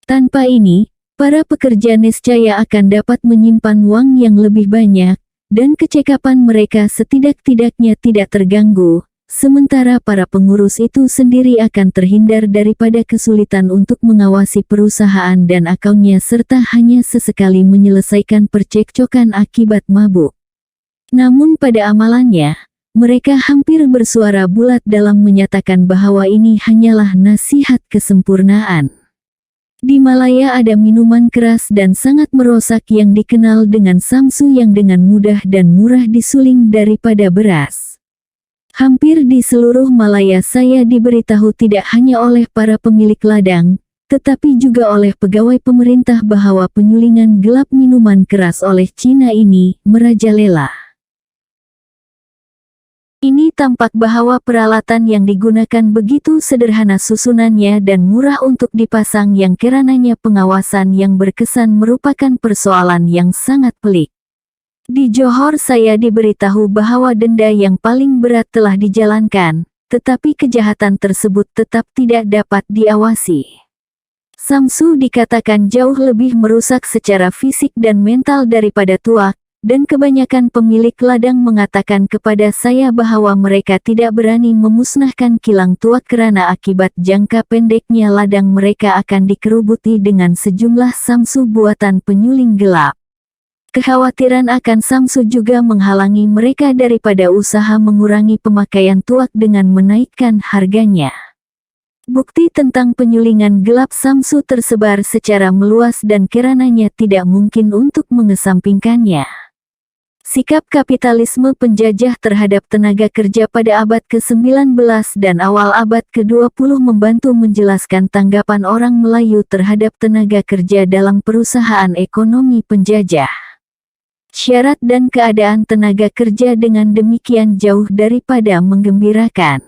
Speaker 1: Tanpa ini, para pekerja niscaya akan dapat menyimpan uang yang lebih banyak, dan kecekapan mereka setidak-tidaknya tidak terganggu. Sementara para pengurus itu sendiri akan terhindar daripada kesulitan untuk mengawasi perusahaan dan akunnya serta hanya sesekali menyelesaikan percekcokan akibat mabuk. Namun pada amalannya, mereka hampir bersuara bulat dalam menyatakan bahwa ini hanyalah nasihat kesempurnaan. Di Malaya ada minuman keras dan sangat merosak yang dikenal dengan samsu yang dengan mudah dan murah disuling daripada beras. Hampir di seluruh Malaya saya diberitahu tidak hanya oleh para pemilik ladang, tetapi juga oleh pegawai pemerintah bahwa penyulingan gelap minuman keras oleh Cina ini merajalela. Ini tampak bahwa peralatan yang digunakan begitu sederhana susunannya dan murah untuk dipasang yang karenanya pengawasan yang berkesan merupakan persoalan yang sangat pelik. Di Johor saya diberitahu bahwa denda yang paling berat telah dijalankan, tetapi kejahatan tersebut tetap tidak dapat diawasi. Samsu dikatakan jauh lebih merusak secara fisik dan mental daripada tuak, dan kebanyakan pemilik ladang mengatakan kepada saya bahwa mereka tidak berani memusnahkan kilang tuak karena akibat jangka pendeknya ladang mereka akan dikerubuti dengan sejumlah samsu buatan penyuling gelap. Kekhawatiran akan samsu juga menghalangi mereka daripada usaha mengurangi pemakaian tuak dengan menaikkan harganya. Bukti tentang penyulingan gelap samsu tersebar secara meluas dan karenanya tidak mungkin untuk mengesampingkannya. Sikap kapitalisme penjajah terhadap tenaga kerja pada abad ke-19 dan awal abad ke-20 membantu menjelaskan tanggapan orang Melayu terhadap tenaga kerja dalam perusahaan ekonomi penjajah. Syarat dan keadaan tenaga kerja dengan demikian jauh daripada menggembirakan.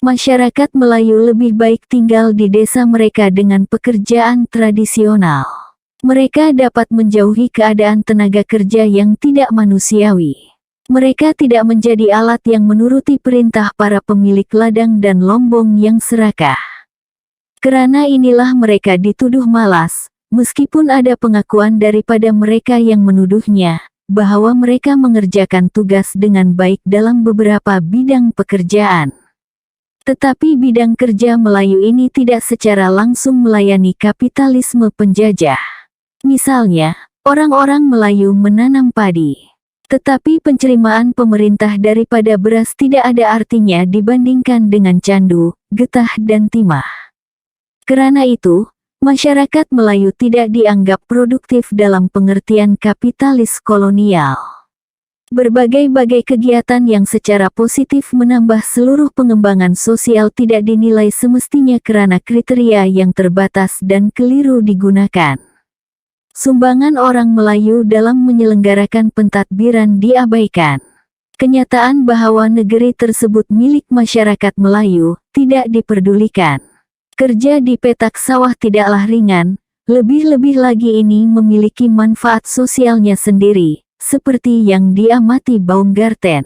Speaker 1: Masyarakat Melayu lebih baik tinggal di desa mereka dengan pekerjaan tradisional. Mereka dapat menjauhi keadaan tenaga kerja yang tidak manusiawi. Mereka tidak menjadi alat yang menuruti perintah para pemilik ladang dan lombong yang serakah. Karena inilah mereka dituduh malas, meskipun ada pengakuan daripada mereka yang menuduhnya, bahwa mereka mengerjakan tugas dengan baik dalam beberapa bidang pekerjaan. Tetapi bidang kerja Melayu ini tidak secara langsung melayani kapitalisme penjajah. Misalnya, orang-orang Melayu menanam padi. Tetapi penerimaan pemerintah daripada beras tidak ada artinya dibandingkan dengan candu, getah dan timah. Karena itu, masyarakat Melayu tidak dianggap produktif dalam pengertian kapitalis kolonial. Berbagai-bagai kegiatan yang secara positif menambah seluruh pengembangan sosial tidak dinilai semestinya karena kriteria yang terbatas dan keliru digunakan. Sumbangan orang Melayu dalam menyelenggarakan pentadbiran diabaikan. Kenyataan bahwa negeri tersebut milik masyarakat Melayu tidak diperdulikan. Kerja di petak sawah tidaklah ringan, lebih-lebih lagi ini memiliki manfaat sosialnya sendiri. Seperti yang diamati Baumgarten.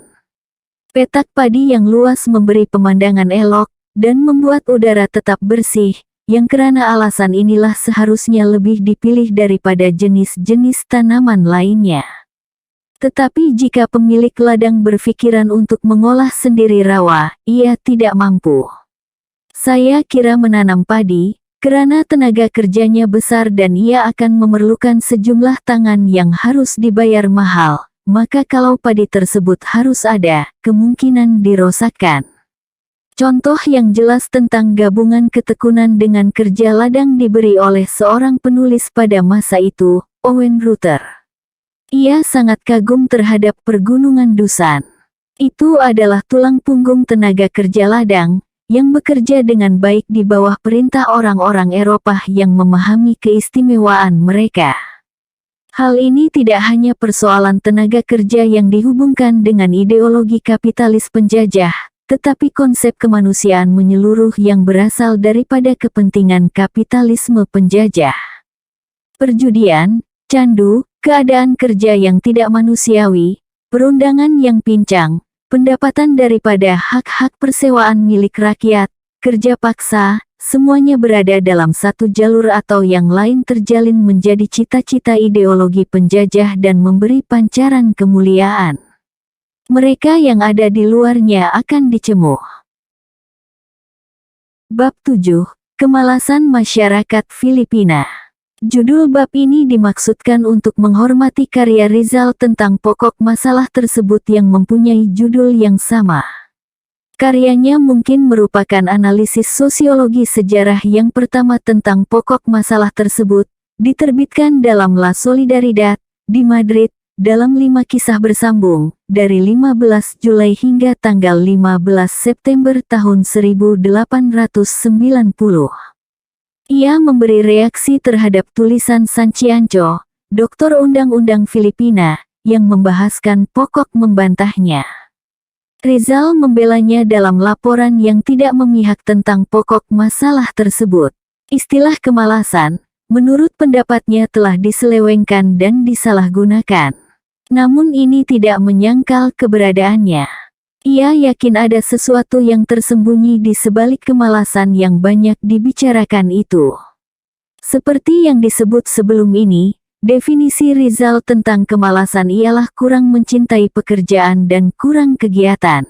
Speaker 1: Petak padi yang luas memberi pemandangan elok, dan membuat udara tetap bersih, yang karena alasan inilah seharusnya lebih dipilih daripada jenis-jenis tanaman lainnya. Tetapi jika pemilik ladang berpikiran untuk mengolah sendiri rawa, ia tidak mampu. Saya kira menanam padi, karena tenaga kerjanya besar dan ia akan memerlukan sejumlah tangan yang harus dibayar mahal, maka kalau padi tersebut harus ada, kemungkinan dirosakkan. Contoh yang jelas tentang gabungan ketekunan dengan kerja ladang diberi oleh seorang penulis pada masa itu, Owen Ruther. Ia sangat kagum terhadap pergunungan Dusan. Itu adalah tulang punggung tenaga kerja ladang, yang bekerja dengan baik di bawah perintah orang-orang Eropa yang memahami keistimewaan mereka. Hal ini tidak hanya persoalan tenaga kerja yang dihubungkan dengan ideologi kapitalis penjajah, tetapi konsep kemanusiaan menyeluruh yang berasal daripada kepentingan kapitalisme penjajah. Perjudian, candu, keadaan kerja yang tidak manusiawi, perundangan yang pincang, pendapatan daripada hak-hak persewaan milik rakyat, kerja paksa, semuanya berada dalam satu jalur atau yang lain terjalin menjadi cita-cita ideologi penjajah dan memberi pancaran kemuliaan. Mereka yang ada di luarnya akan dicemuh. Bab 7. Kemalasan Masyarakat Filipina. Judul bab ini dimaksudkan untuk menghormati karya Rizal tentang pokok masalah tersebut yang mempunyai judul yang sama. Karyanya mungkin merupakan analisis sosiologi sejarah yang pertama tentang pokok masalah tersebut, diterbitkan dalam La Solidaridad, di Madrid, dalam 5 kisah bersambung, dari 15 Julai hingga tanggal 15 September tahun 1890. Ia memberi reaksi terhadap tulisan Sanchiancho, Doktor Undang-Undang Filipina, yang membahaskan pokok membantahnya. Rizal membelanya dalam laporan yang tidak memihak tentang pokok masalah tersebut. Istilah kemalasan, menurut pendapatnya telah diselewengkan dan disalahgunakan. Namun ini tidak menyangkal keberadaannya. Ia yakin ada sesuatu yang tersembunyi di sebalik kemalasan yang banyak dibicarakan itu. Seperti yang disebut sebelum ini, definisi Rizal tentang kemalasan ialah kurang mencintai pekerjaan dan kurang kegiatan.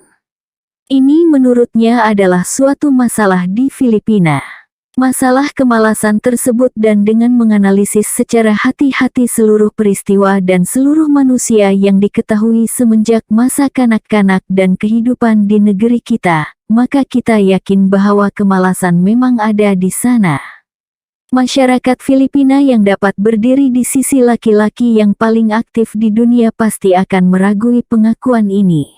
Speaker 1: Ini menurutnya adalah suatu masalah di Filipina. Masalah kemalasan tersebut dan dengan menganalisis secara hati-hati seluruh peristiwa dan seluruh manusia yang diketahui semenjak masa kanak-kanak dan kehidupan di negeri kita, maka kita yakin bahwa kemalasan memang ada di sana. Masyarakat Filipina yang dapat berdiri di sisi laki-laki yang paling aktif di dunia pasti akan meragui pengakuan ini.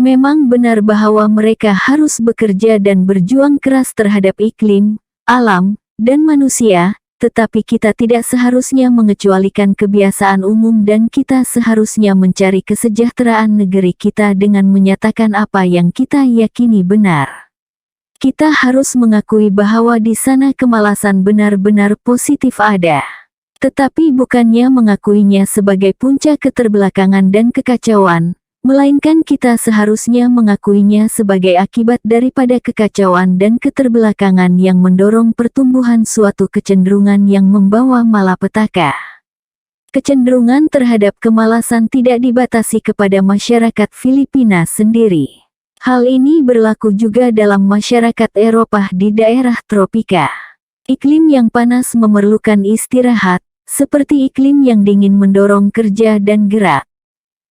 Speaker 1: Memang benar bahwa mereka harus bekerja dan berjuang keras terhadap iklim, alam, dan manusia, tetapi kita tidak seharusnya mengecualikan kebiasaan umum dan kita seharusnya mencari kesejahteraan negeri kita dengan menyatakan apa yang kita yakini benar. kita harus mengakui bahwa di sana kemalasan benar-benar positif ada. Tetapi bukannya mengakuinya sebagai puncak keterbelakangan dan kekacauan, melainkan kita seharusnya mengakuinya sebagai akibat daripada kekacauan dan keterbelakangan yang mendorong pertumbuhan suatu kecenderungan yang membawa malapetaka. Kecenderungan terhadap kemalasan tidak dibatasi kepada masyarakat Filipina sendiri. Hal ini berlaku juga dalam masyarakat Eropa di daerah tropika. Iklim yang panas memerlukan istirahat, seperti iklim yang dingin mendorong kerja dan gerak.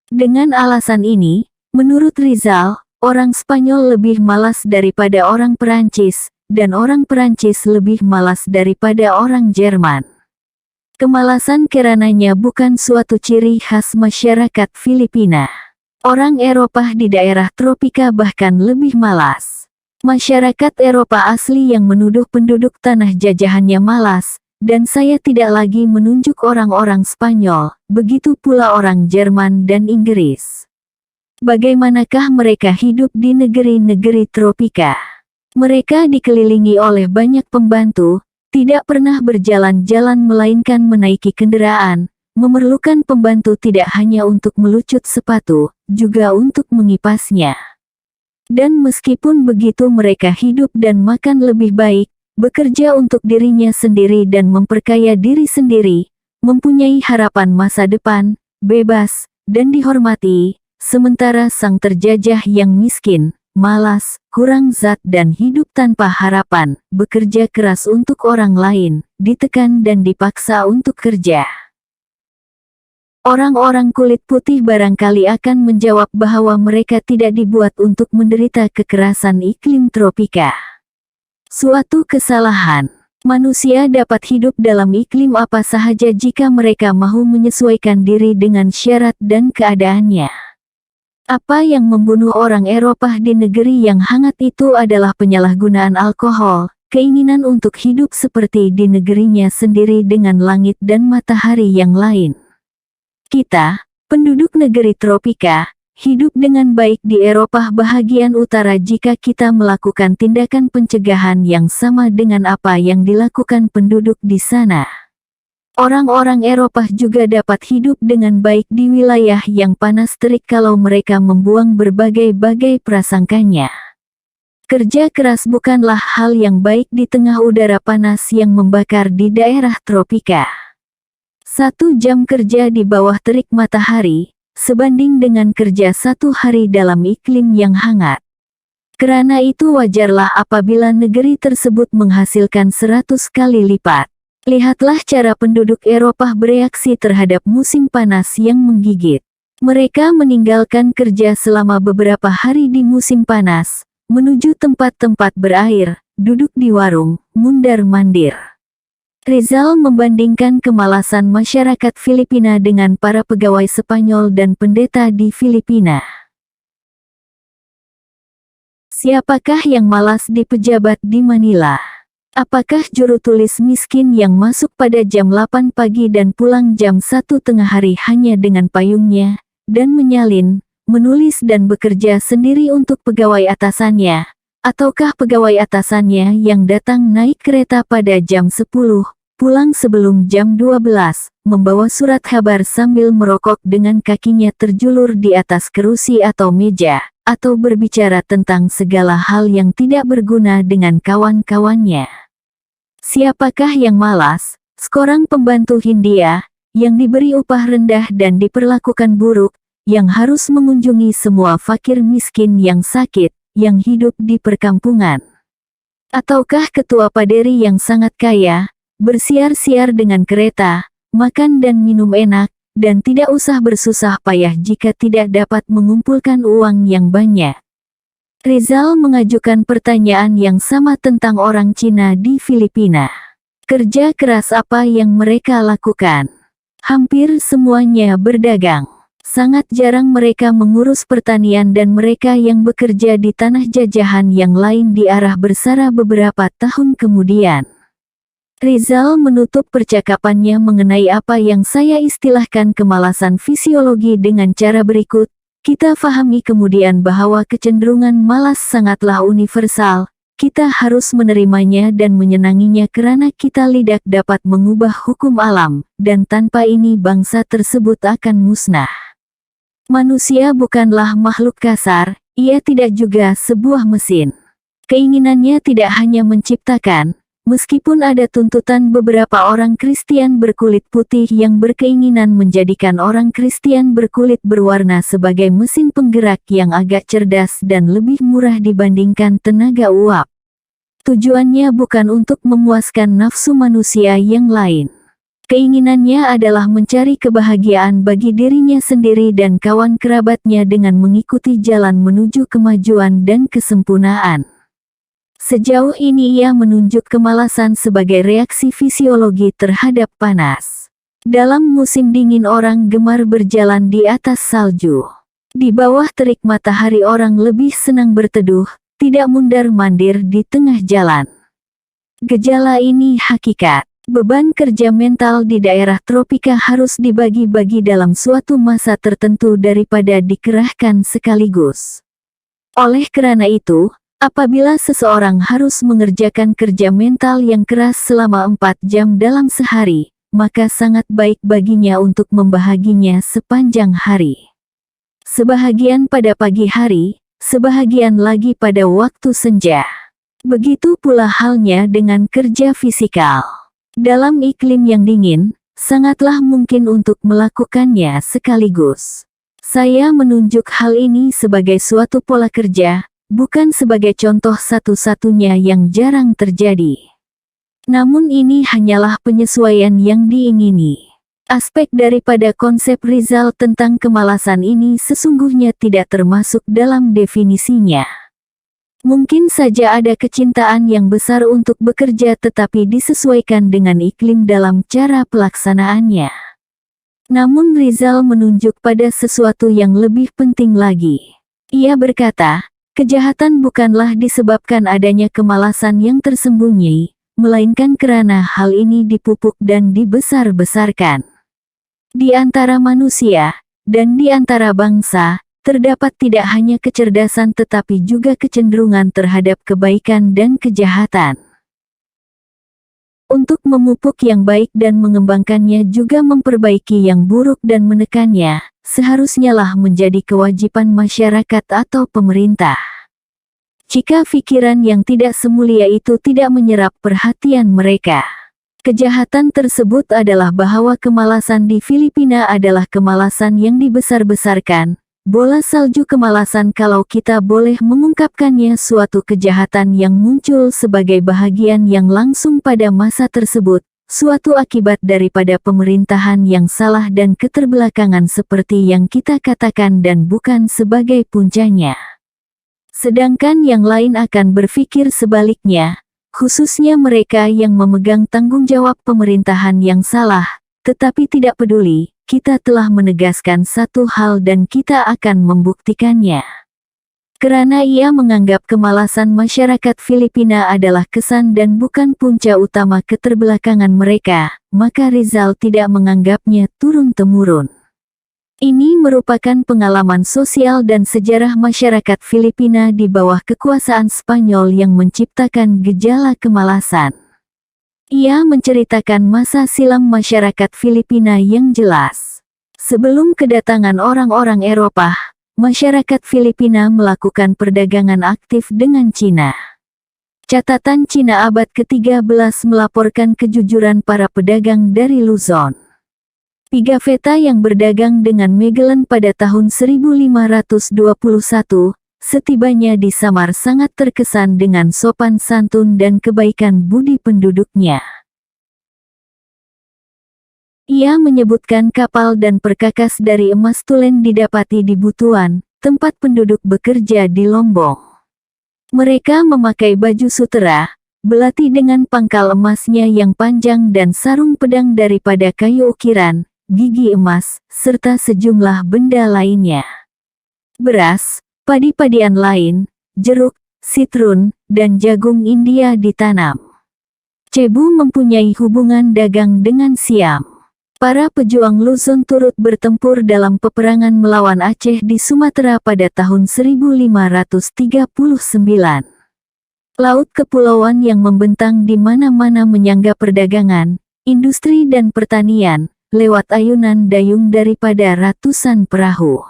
Speaker 1: Dengan alasan ini, menurut Rizal, orang Spanyol lebih malas daripada orang Perancis, dan orang Perancis lebih malas daripada orang Jerman. Kemalasan karenanya bukan suatu ciri khas masyarakat Filipina. Orang Eropa di daerah tropika bahkan lebih malas. Masyarakat Eropa asli yang menuduh penduduk tanah jajahannya malas, dan saya tidak lagi menunjuk orang-orang Spanyol, begitu pula orang Jerman dan Inggris. Bagaimanakah mereka hidup di negeri-negeri tropika? Mereka dikelilingi oleh banyak pembantu, tidak pernah berjalan-jalan melainkan menaiki kendaraan, memerlukan pembantu tidak hanya untuk melucut sepatu, juga untuk mengipasnya. Dan meskipun begitu mereka hidup dan makan lebih baik, bekerja untuk dirinya sendiri dan memperkaya diri sendiri, mempunyai harapan masa depan, bebas, dan dihormati, sementara sang terjajah yang miskin, malas, kurang zat dan hidup tanpa harapan, bekerja keras untuk orang lain, ditekan dan dipaksa untuk kerja. Orang-orang kulit putih barangkali akan menjawab bahwa mereka tidak dibuat untuk menderita kekerasan iklim tropika. Suatu kesalahan. Manusia dapat hidup dalam iklim apa sahaja jika mereka mahu menyesuaikan diri dengan syarat dan keadaannya. Apa yang membunuh orang Eropa di negeri yang hangat itu adalah penyalahgunaan alkohol, keinginan untuk hidup seperti di negerinya sendiri dengan langit dan matahari yang lain. Kita, penduduk negeri tropika, hidup dengan baik di Eropa bahagian utara jika kita melakukan tindakan pencegahan yang sama dengan apa yang dilakukan penduduk di sana. Orang-orang Eropa juga dapat hidup dengan baik di wilayah yang panas terik kalau mereka membuang berbagai-bagai prasangkanya. Kerja keras bukanlah hal yang baik di tengah udara panas yang membakar di daerah tropika. 1 jam kerja di bawah terik matahari, sebanding dengan kerja 1 hari dalam iklim yang hangat. Karena itu wajarlah apabila negeri tersebut menghasilkan 100 kali lipat. Lihatlah cara penduduk Eropa bereaksi terhadap musim panas yang menggigit. Mereka meninggalkan kerja selama beberapa hari di musim panas, menuju tempat-tempat berair, duduk di warung, mundar-mandir. Rizal membandingkan kemalasan masyarakat Filipina dengan para pegawai Spanyol dan pendeta di Filipina. Siapakah yang malas di pejabat di Manila? Apakah juru tulis miskin yang masuk pada jam 8 pagi dan pulang jam 1 tengah hari hanya dengan payungnya, dan menyalin, menulis dan bekerja sendiri untuk pegawai atasannya? Ataukah pegawai atasannya yang datang naik kereta pada jam 10, pulang sebelum jam 12, membawa surat kabar sambil merokok dengan kakinya terjulur di atas kerusi atau meja, atau berbicara tentang segala hal yang tidak berguna dengan kawan-kawannya? Siapakah yang malas? Seorang pembantu Hindia, yang diberi upah rendah dan diperlakukan buruk, yang harus mengunjungi semua fakir miskin yang sakit, yang hidup di perkampungan. Ataukah ketua paderi yang sangat kaya, bersiar-siar dengan kereta, makan dan minum enak, dan tidak usah bersusah payah jika tidak dapat mengumpulkan uang yang banyak? Rizal mengajukan pertanyaan yang sama tentang orang Cina di Filipina. Kerja keras apa yang mereka lakukan? Hampir semuanya berdagang. Sangat jarang mereka mengurus pertanian dan mereka yang bekerja di tanah jajahan yang lain diarah bersara beberapa tahun kemudian. Rizal menutup percakapannya mengenai apa yang saya istilahkan kemalasan fisiologi dengan cara berikut. Kita fahami kemudian bahwa kecenderungan malas sangatlah universal. kita harus menerimanya dan menyenanginya karena kita tidak dapat mengubah hukum alam, dan tanpa ini bangsa tersebut akan musnah. Manusia bukanlah makhluk kasar, ia tidak juga sebuah mesin. Keinginannya tidak hanya menciptakan, meskipun ada tuntutan beberapa orang Kristen berkulit putih yang berkeinginan menjadikan orang Kristen berkulit berwarna sebagai mesin penggerak yang agak cerdas dan lebih murah dibandingkan tenaga uap. Tujuannya bukan untuk memuaskan nafsu manusia yang lain. Keinginannya adalah mencari kebahagiaan bagi dirinya sendiri dan kawan kerabatnya dengan mengikuti jalan menuju kemajuan dan kesempurnaan. Sejauh ini ia menunjuk kemalasan sebagai reaksi fisiologi terhadap panas. Dalam musim dingin orang gemar berjalan di atas salju. Di bawah terik matahari orang lebih senang berteduh, tidak mundar-mandir di tengah jalan. Gejala ini hakikat. Beban kerja mental di daerah tropika harus dibagi-bagi dalam suatu masa tertentu daripada dikerahkan sekaligus. Oleh karena itu, apabila seseorang harus mengerjakan kerja mental yang keras selama 4 jam dalam sehari, maka sangat baik baginya untuk membahaginya sepanjang hari. Sebahagian pada pagi hari, sebahagian lagi pada waktu senja. Begitu pula halnya dengan kerja fisikal. Dalam iklim yang dingin, sangatlah mungkin untuk melakukannya sekaligus. Saya menunjuk hal ini sebagai suatu pola kerja, bukan sebagai contoh satu-satunya yang jarang terjadi. Namun ini hanyalah penyesuaian yang diingini. Aspek daripada konsep Rizal tentang kemalasan ini sesungguhnya tidak termasuk dalam definisinya. Mungkin saja ada kecintaan yang besar untuk bekerja tetapi disesuaikan dengan iklim dalam cara pelaksanaannya. Namun Rizal menunjuk pada sesuatu yang lebih penting lagi. Ia berkata, kejahatan bukanlah disebabkan adanya kemalasan yang tersembunyi, melainkan karena hal ini dipupuk dan dibesar-besarkan. Di antara manusia, dan di antara bangsa, terdapat tidak hanya kecerdasan tetapi juga kecenderungan terhadap kebaikan dan kejahatan. Untuk memupuk yang baik dan mengembangkannya juga memperbaiki yang buruk dan menekannya, seharusnya lah menjadi kewajiban masyarakat atau pemerintah. Jika pikiran yang tidak semulia itu tidak menyerap perhatian mereka, kejahatan tersebut adalah bahwa kemalasan di Filipina adalah kemalasan yang dibesar-besarkan, bola salju kemalasan kalau kita boleh mengungkapkannya suatu kejahatan yang muncul sebagai bahagian yang langsung pada masa tersebut, suatu akibat daripada pemerintahan yang salah dan keterbelakangan seperti yang kita katakan dan bukan sebagai puncanya. Sedangkan yang lain akan berpikir sebaliknya, khususnya mereka yang memegang tanggung jawab pemerintahan yang salah, tetapi tidak peduli, kita telah menegaskan satu hal dan kita akan membuktikannya. Karena ia menganggap kemalasan masyarakat Filipina adalah kesan dan bukan punca utama keterbelakangan mereka, maka Rizal tidak menganggapnya turun-temurun. Ini merupakan pengalaman sosial dan sejarah masyarakat Filipina di bawah kekuasaan Spanyol yang menciptakan gejala kemalasan. Ia menceritakan masa silam masyarakat Filipina yang jelas. Sebelum kedatangan orang-orang Eropa, masyarakat Filipina melakukan perdagangan aktif dengan Cina. Catatan Cina abad ke-13 melaporkan kejujuran para pedagang dari Luzon. Pigafetta yang berdagang dengan Magellan pada tahun 1521, setibanya di Samar sangat terkesan dengan sopan santun dan kebaikan budi penduduknya. Ia menyebutkan kapal dan perkakas dari emas tulen didapati di Butuan, tempat penduduk bekerja di Lombok. Mereka memakai baju sutera, belati dengan pangkal emasnya yang panjang dan sarung pedang daripada kayu ukiran, gigi emas, serta sejumlah benda lainnya. Beras, padi-padian lain, jeruk, sitrun, dan jagung India ditanam. Cebu mempunyai hubungan dagang dengan Siam. Para pejuang Luzon turut bertempur dalam peperangan melawan Aceh di Sumatera pada tahun 1539. Laut kepulauan yang membentang di mana-mana menyangga perdagangan, industri dan pertanian, lewat ayunan dayung daripada ratusan perahu.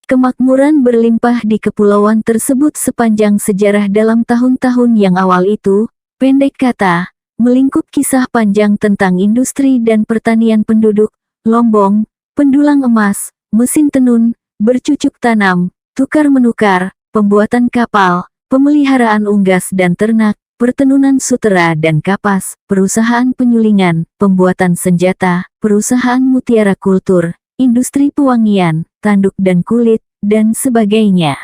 Speaker 1: Kemakmuran berlimpah di kepulauan tersebut sepanjang sejarah dalam tahun-tahun yang awal itu, pendek kata, melingkup kisah panjang tentang industri dan pertanian penduduk, lombong, pendulang emas, mesin tenun, bercucuk tanam, tukar-menukar, pembuatan kapal, pemeliharaan unggas dan ternak, pertenunan sutera dan kapas, perusahaan penyulingan, pembuatan senjata, perusahaan mutiara kultur, industri pewangian, tanduk dan kulit, dan sebagainya.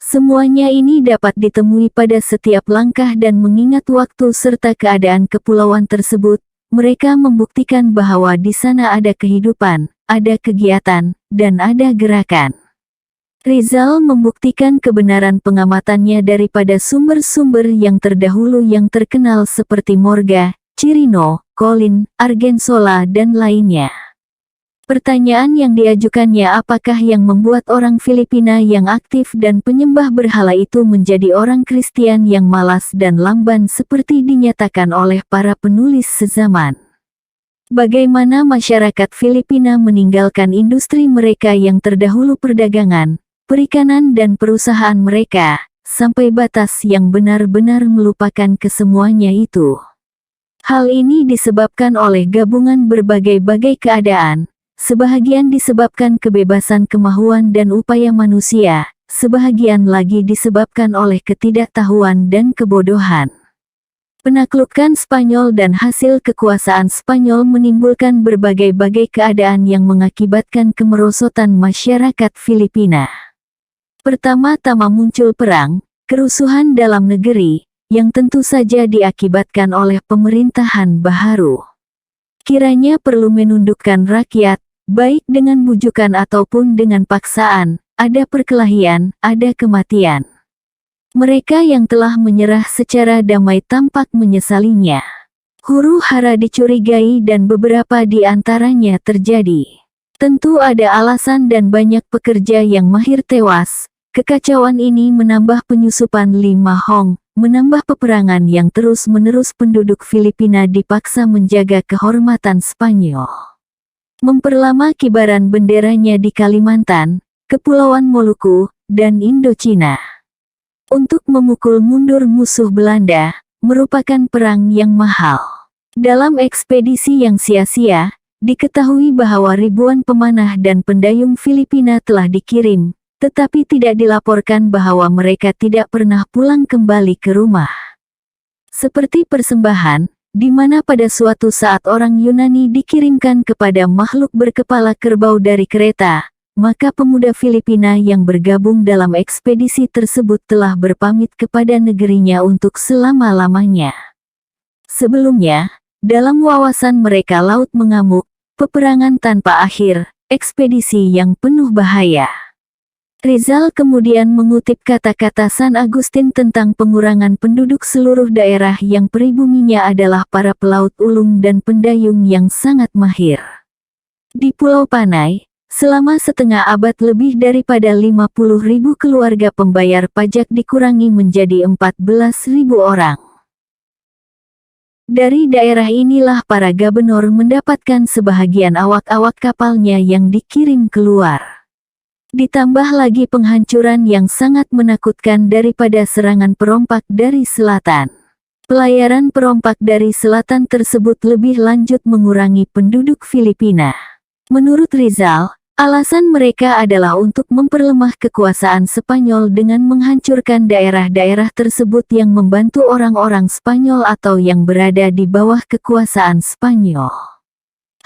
Speaker 1: Semuanya ini dapat ditemui pada setiap langkah dan mengingat waktu serta keadaan kepulauan tersebut, mereka membuktikan bahwa di sana ada kehidupan, ada kegiatan, dan ada gerakan. Rizal membuktikan kebenaran pengamatannya daripada sumber-sumber yang terdahulu yang terkenal seperti Morga, Cirino, Colin, Argensola dan lainnya. Pertanyaan yang diajukannya, apakah yang membuat orang Filipina yang aktif dan penyembah berhala itu menjadi orang Kristen yang malas dan lamban seperti dinyatakan oleh para penulis sezaman? Bagaimana masyarakat Filipina meninggalkan industri mereka yang terdahulu, perdagangan, perikanan dan perusahaan mereka, sampai batas yang benar-benar melupakan kesemuanya itu. Hal ini disebabkan oleh gabungan berbagai-bagai keadaan. Sebahagian disebabkan kebebasan kemahuan dan upaya manusia, sebahagian lagi disebabkan oleh ketidaktahuan dan kebodohan. Penaklukan Spanyol dan hasil kekuasaan Spanyol menimbulkan berbagai-bagai keadaan yang mengakibatkan kemerosotan masyarakat Filipina. Pertama-tama muncul perang, kerusuhan dalam negeri, yang tentu saja diakibatkan oleh pemerintahan baharu. Kiranya perlu menundukkan rakyat, baik dengan bujukan ataupun dengan paksaan, ada perkelahian, ada kematian. Mereka yang telah menyerah secara damai tampak menyesalinya. Huru-hara dicurigai dan beberapa di antaranya terjadi. Tentu ada alasan dan banyak pekerja yang mahir tewas. Kekacauan ini menambah penyusupan Lima Hong, menambah peperangan yang terus-menerus. Penduduk Filipina dipaksa menjaga kehormatan Spanyol. Memperlama kibaran benderanya di Kalimantan, Kepulauan Moluku, dan Indochina. Untuk memukul mundur musuh Belanda, merupakan perang yang mahal. Dalam ekspedisi yang sia-sia, diketahui bahwa ribuan pemanah dan pendayung Filipina telah dikirim, tetapi tidak dilaporkan bahwa mereka tidak pernah pulang kembali ke rumah. Seperti persembahan, di mana pada suatu saat orang Yunani dikirimkan kepada makhluk berkepala kerbau dari kereta, maka pemuda Filipina yang bergabung dalam ekspedisi tersebut telah berpamit kepada negerinya untuk selama-lamanya. Sebelumnya, dalam wawasan mereka laut mengamuk, peperangan tanpa akhir, ekspedisi yang penuh bahaya. Rizal kemudian mengutip kata-kata San Agustin tentang pengurangan penduduk seluruh daerah yang peribuminya adalah para pelaut ulung dan pendayung yang sangat mahir. Di Pulau Panay, selama setengah abad lebih daripada 50.000 keluarga pembayar pajak dikurangi menjadi 14.000 orang. Dari daerah inilah para gubernur mendapatkan sebahagian awak-awak kapalnya yang dikirim keluar. Ditambah lagi penghancuran yang sangat menakutkan daripada serangan perompak dari selatan. Pelayaran perompak dari selatan tersebut lebih lanjut mengurangi penduduk Filipina. Menurut Rizal, alasan mereka adalah untuk memperlemah kekuasaan Spanyol dengan menghancurkan daerah-daerah tersebut yang membantu orang-orang Spanyol atau yang berada di bawah kekuasaan Spanyol.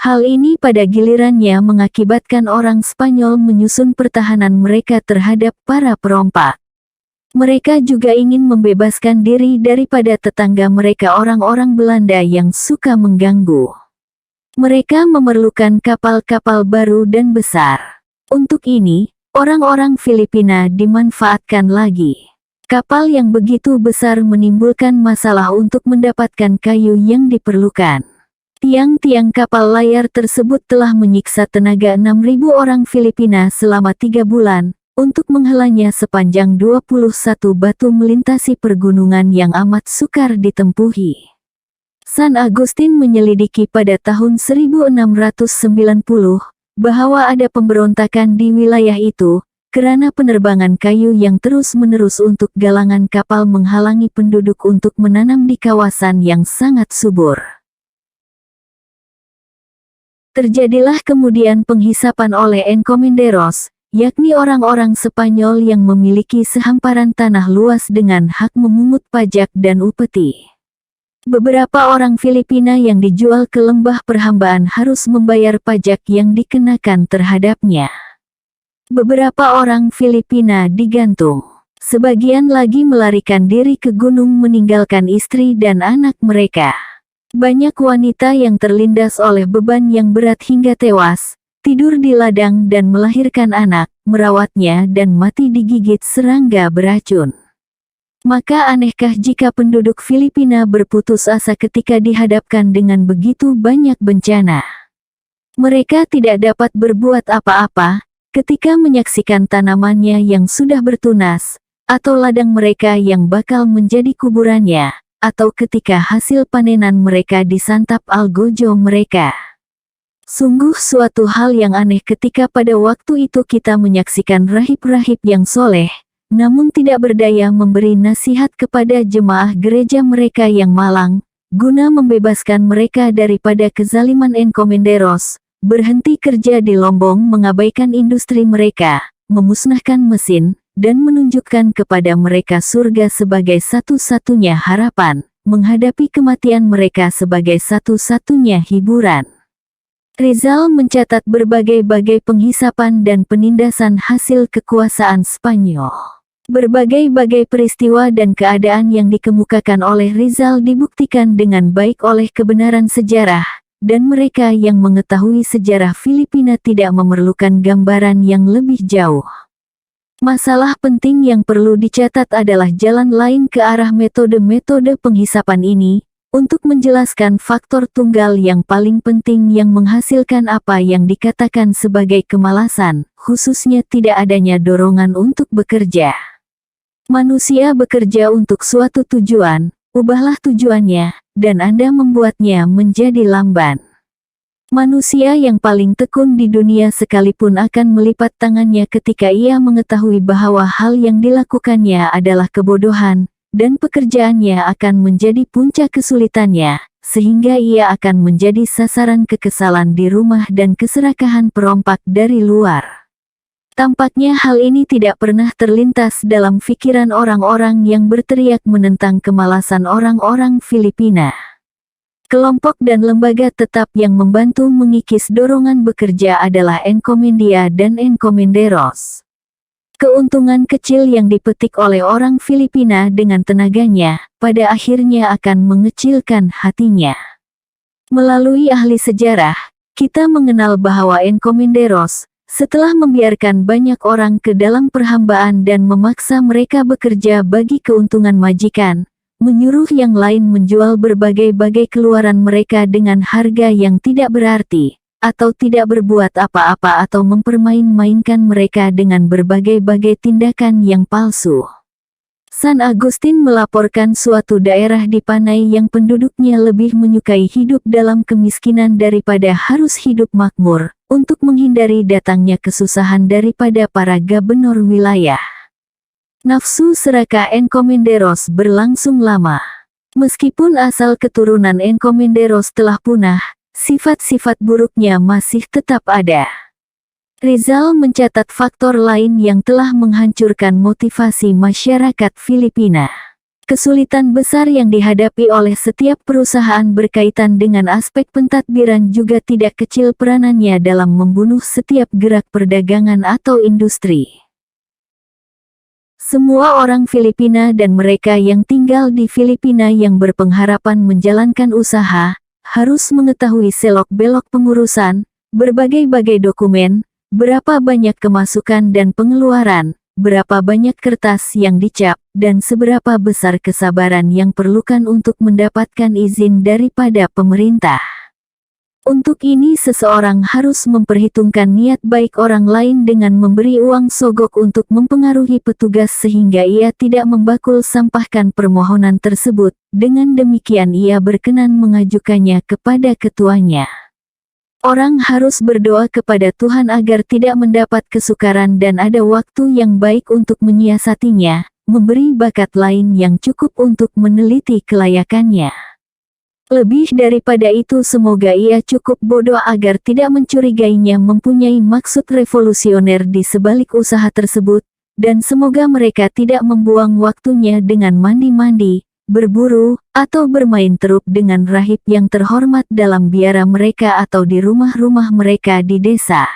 Speaker 1: Hal ini pada gilirannya mengakibatkan orang Spanyol menyusun pertahanan mereka terhadap para perompak. Mereka juga ingin membebaskan diri daripada tetangga mereka orang-orang Belanda yang suka mengganggu. Mereka memerlukan kapal-kapal baru dan besar. Untuk ini, orang-orang Filipina dimanfaatkan lagi. Kapal yang begitu besar menimbulkan masalah untuk mendapatkan kayu yang diperlukan. Tiang-tiang kapal layar tersebut telah menyiksa tenaga 6.000 orang Filipina selama 3 bulan, Untuk menghalanya sepanjang 21 batu melintasi pergunungan yang amat sukar ditempuhi. San Agustin menyelidiki pada tahun 1690 bahwa ada pemberontakan di wilayah itu, karena penerbangan kayu yang terus-menerus untuk galangan kapal menghalangi penduduk untuk menanam di kawasan yang sangat subur. Terjadilah kemudian penghisapan oleh encomenderos, yakni orang-orang Spanyol yang memiliki sehamparan tanah luas dengan hak memungut pajak dan upeti. Beberapa orang Filipina yang dijual ke lembah perhambaan harus membayar pajak yang dikenakan terhadapnya. Beberapa orang Filipina digantung. Sebagian lagi melarikan diri ke gunung meninggalkan istri dan anak mereka. Banyak wanita yang terlindas oleh beban yang berat hingga tewas, tidur di ladang dan melahirkan anak, merawatnya dan mati digigit serangga beracun. Maka anehkah jika penduduk Filipina berputus asa ketika dihadapkan dengan begitu banyak bencana? Mereka tidak dapat berbuat apa-apa ketika menyaksikan tanamannya yang sudah bertunas, atau ladang mereka yang bakal menjadi kuburannya, atau ketika hasil panenan mereka disantap algojo mereka. Sungguh suatu hal yang aneh ketika pada waktu itu kita menyaksikan rahib-rahib yang soleh, namun tidak berdaya memberi nasihat kepada jemaah gereja mereka yang malang, guna membebaskan mereka daripada kezaliman encomenderos, berhenti kerja di Lombong, mengabaikan industri mereka, memusnahkan mesin, dan menunjukkan kepada mereka surga sebagai satu-satunya harapan, menghadapi kematian mereka sebagai satu-satunya hiburan. Rizal mencatat berbagai-bagai penghisapan dan penindasan hasil kekuasaan Spanyol. Berbagai-bagai peristiwa dan keadaan yang dikemukakan oleh Rizal dibuktikan dengan baik oleh kebenaran sejarah, dan mereka yang mengetahui sejarah Filipina tidak memerlukan gambaran yang lebih jauh. Masalah penting yang perlu dicatat adalah jalan lain ke arah metode-metode penghisapan ini, untuk menjelaskan faktor tunggal yang paling penting yang menghasilkan apa yang dikatakan sebagai kemalasan, khususnya tidak adanya dorongan untuk bekerja. Manusia bekerja untuk suatu tujuan, ubahlah tujuannya, dan Anda membuatnya menjadi lamban. Manusia yang paling tekun di dunia sekalipun akan melipat tangannya ketika ia mengetahui bahwa hal yang dilakukannya adalah kebodohan, dan pekerjaannya akan menjadi puncak kesulitannya, sehingga ia akan menjadi sasaran kekesalan di rumah dan keserakahan perompak dari luar. Tampaknya hal ini tidak pernah terlintas dalam pikiran orang-orang yang berteriak menentang kemalasan orang-orang Filipina. Kelompok dan lembaga tetap yang membantu mengikis dorongan bekerja adalah encomendia dan encomenderos. Keuntungan kecil yang dipetik oleh orang Filipina dengan tenaganya, pada akhirnya akan mengecilkan hatinya. Melalui ahli sejarah, kita mengenal bahwa encomenderos, setelah membiarkan banyak orang ke dalam perhambaan dan memaksa mereka bekerja bagi keuntungan majikan, menyuruh yang lain menjual berbagai-bagai keluaran mereka dengan harga yang tidak berarti, atau tidak berbuat apa-apa atau mempermain-mainkan mereka dengan berbagai-bagai tindakan yang palsu. San Agustin melaporkan suatu daerah di Panay yang penduduknya lebih menyukai hidup dalam kemiskinan daripada harus hidup makmur, untuk menghindari datangnya kesusahan daripada para gubernur wilayah. Nafsu serakah encomenderos berlangsung lama. Meskipun asal keturunan encomenderos telah punah, sifat-sifat buruknya masih tetap ada. Rizal mencatat faktor lain yang telah menghancurkan motivasi masyarakat Filipina. Kesulitan besar yang dihadapi oleh setiap perusahaan berkaitan dengan aspek pentadbiran juga tidak kecil peranannya dalam membunuh setiap gerak perdagangan atau industri. Semua orang Filipina dan mereka yang tinggal di Filipina yang berpengharapan menjalankan usaha, harus mengetahui selok-belok pengurusan, berbagai-bagai dokumen, berapa banyak kemasukan dan pengeluaran, berapa banyak kertas yang dicap, dan seberapa besar kesabaran yang perlukan untuk mendapatkan izin daripada pemerintah. Untuk ini seseorang harus memperhitungkan niat baik orang lain dengan memberi uang sogok untuk mempengaruhi petugas sehingga ia tidak membakul sampahkan permohonan tersebut. Dengan demikian ia berkenan mengajukannya kepada ketuanya. Orang harus berdoa kepada Tuhan agar tidak mendapat kesukaran dan ada waktu yang baik untuk menyiasatinya, memberi bakat lain yang cukup untuk meneliti kelayakannya. Lebih daripada itu semoga ia cukup bodoh agar tidak mencurigainya mempunyai maksud revolusioner di sebalik usaha tersebut, dan semoga mereka tidak membuang waktunya dengan mandi-mandi, berburu, atau bermain terup dengan rahib yang terhormat dalam biara mereka atau di rumah-rumah mereka di desa.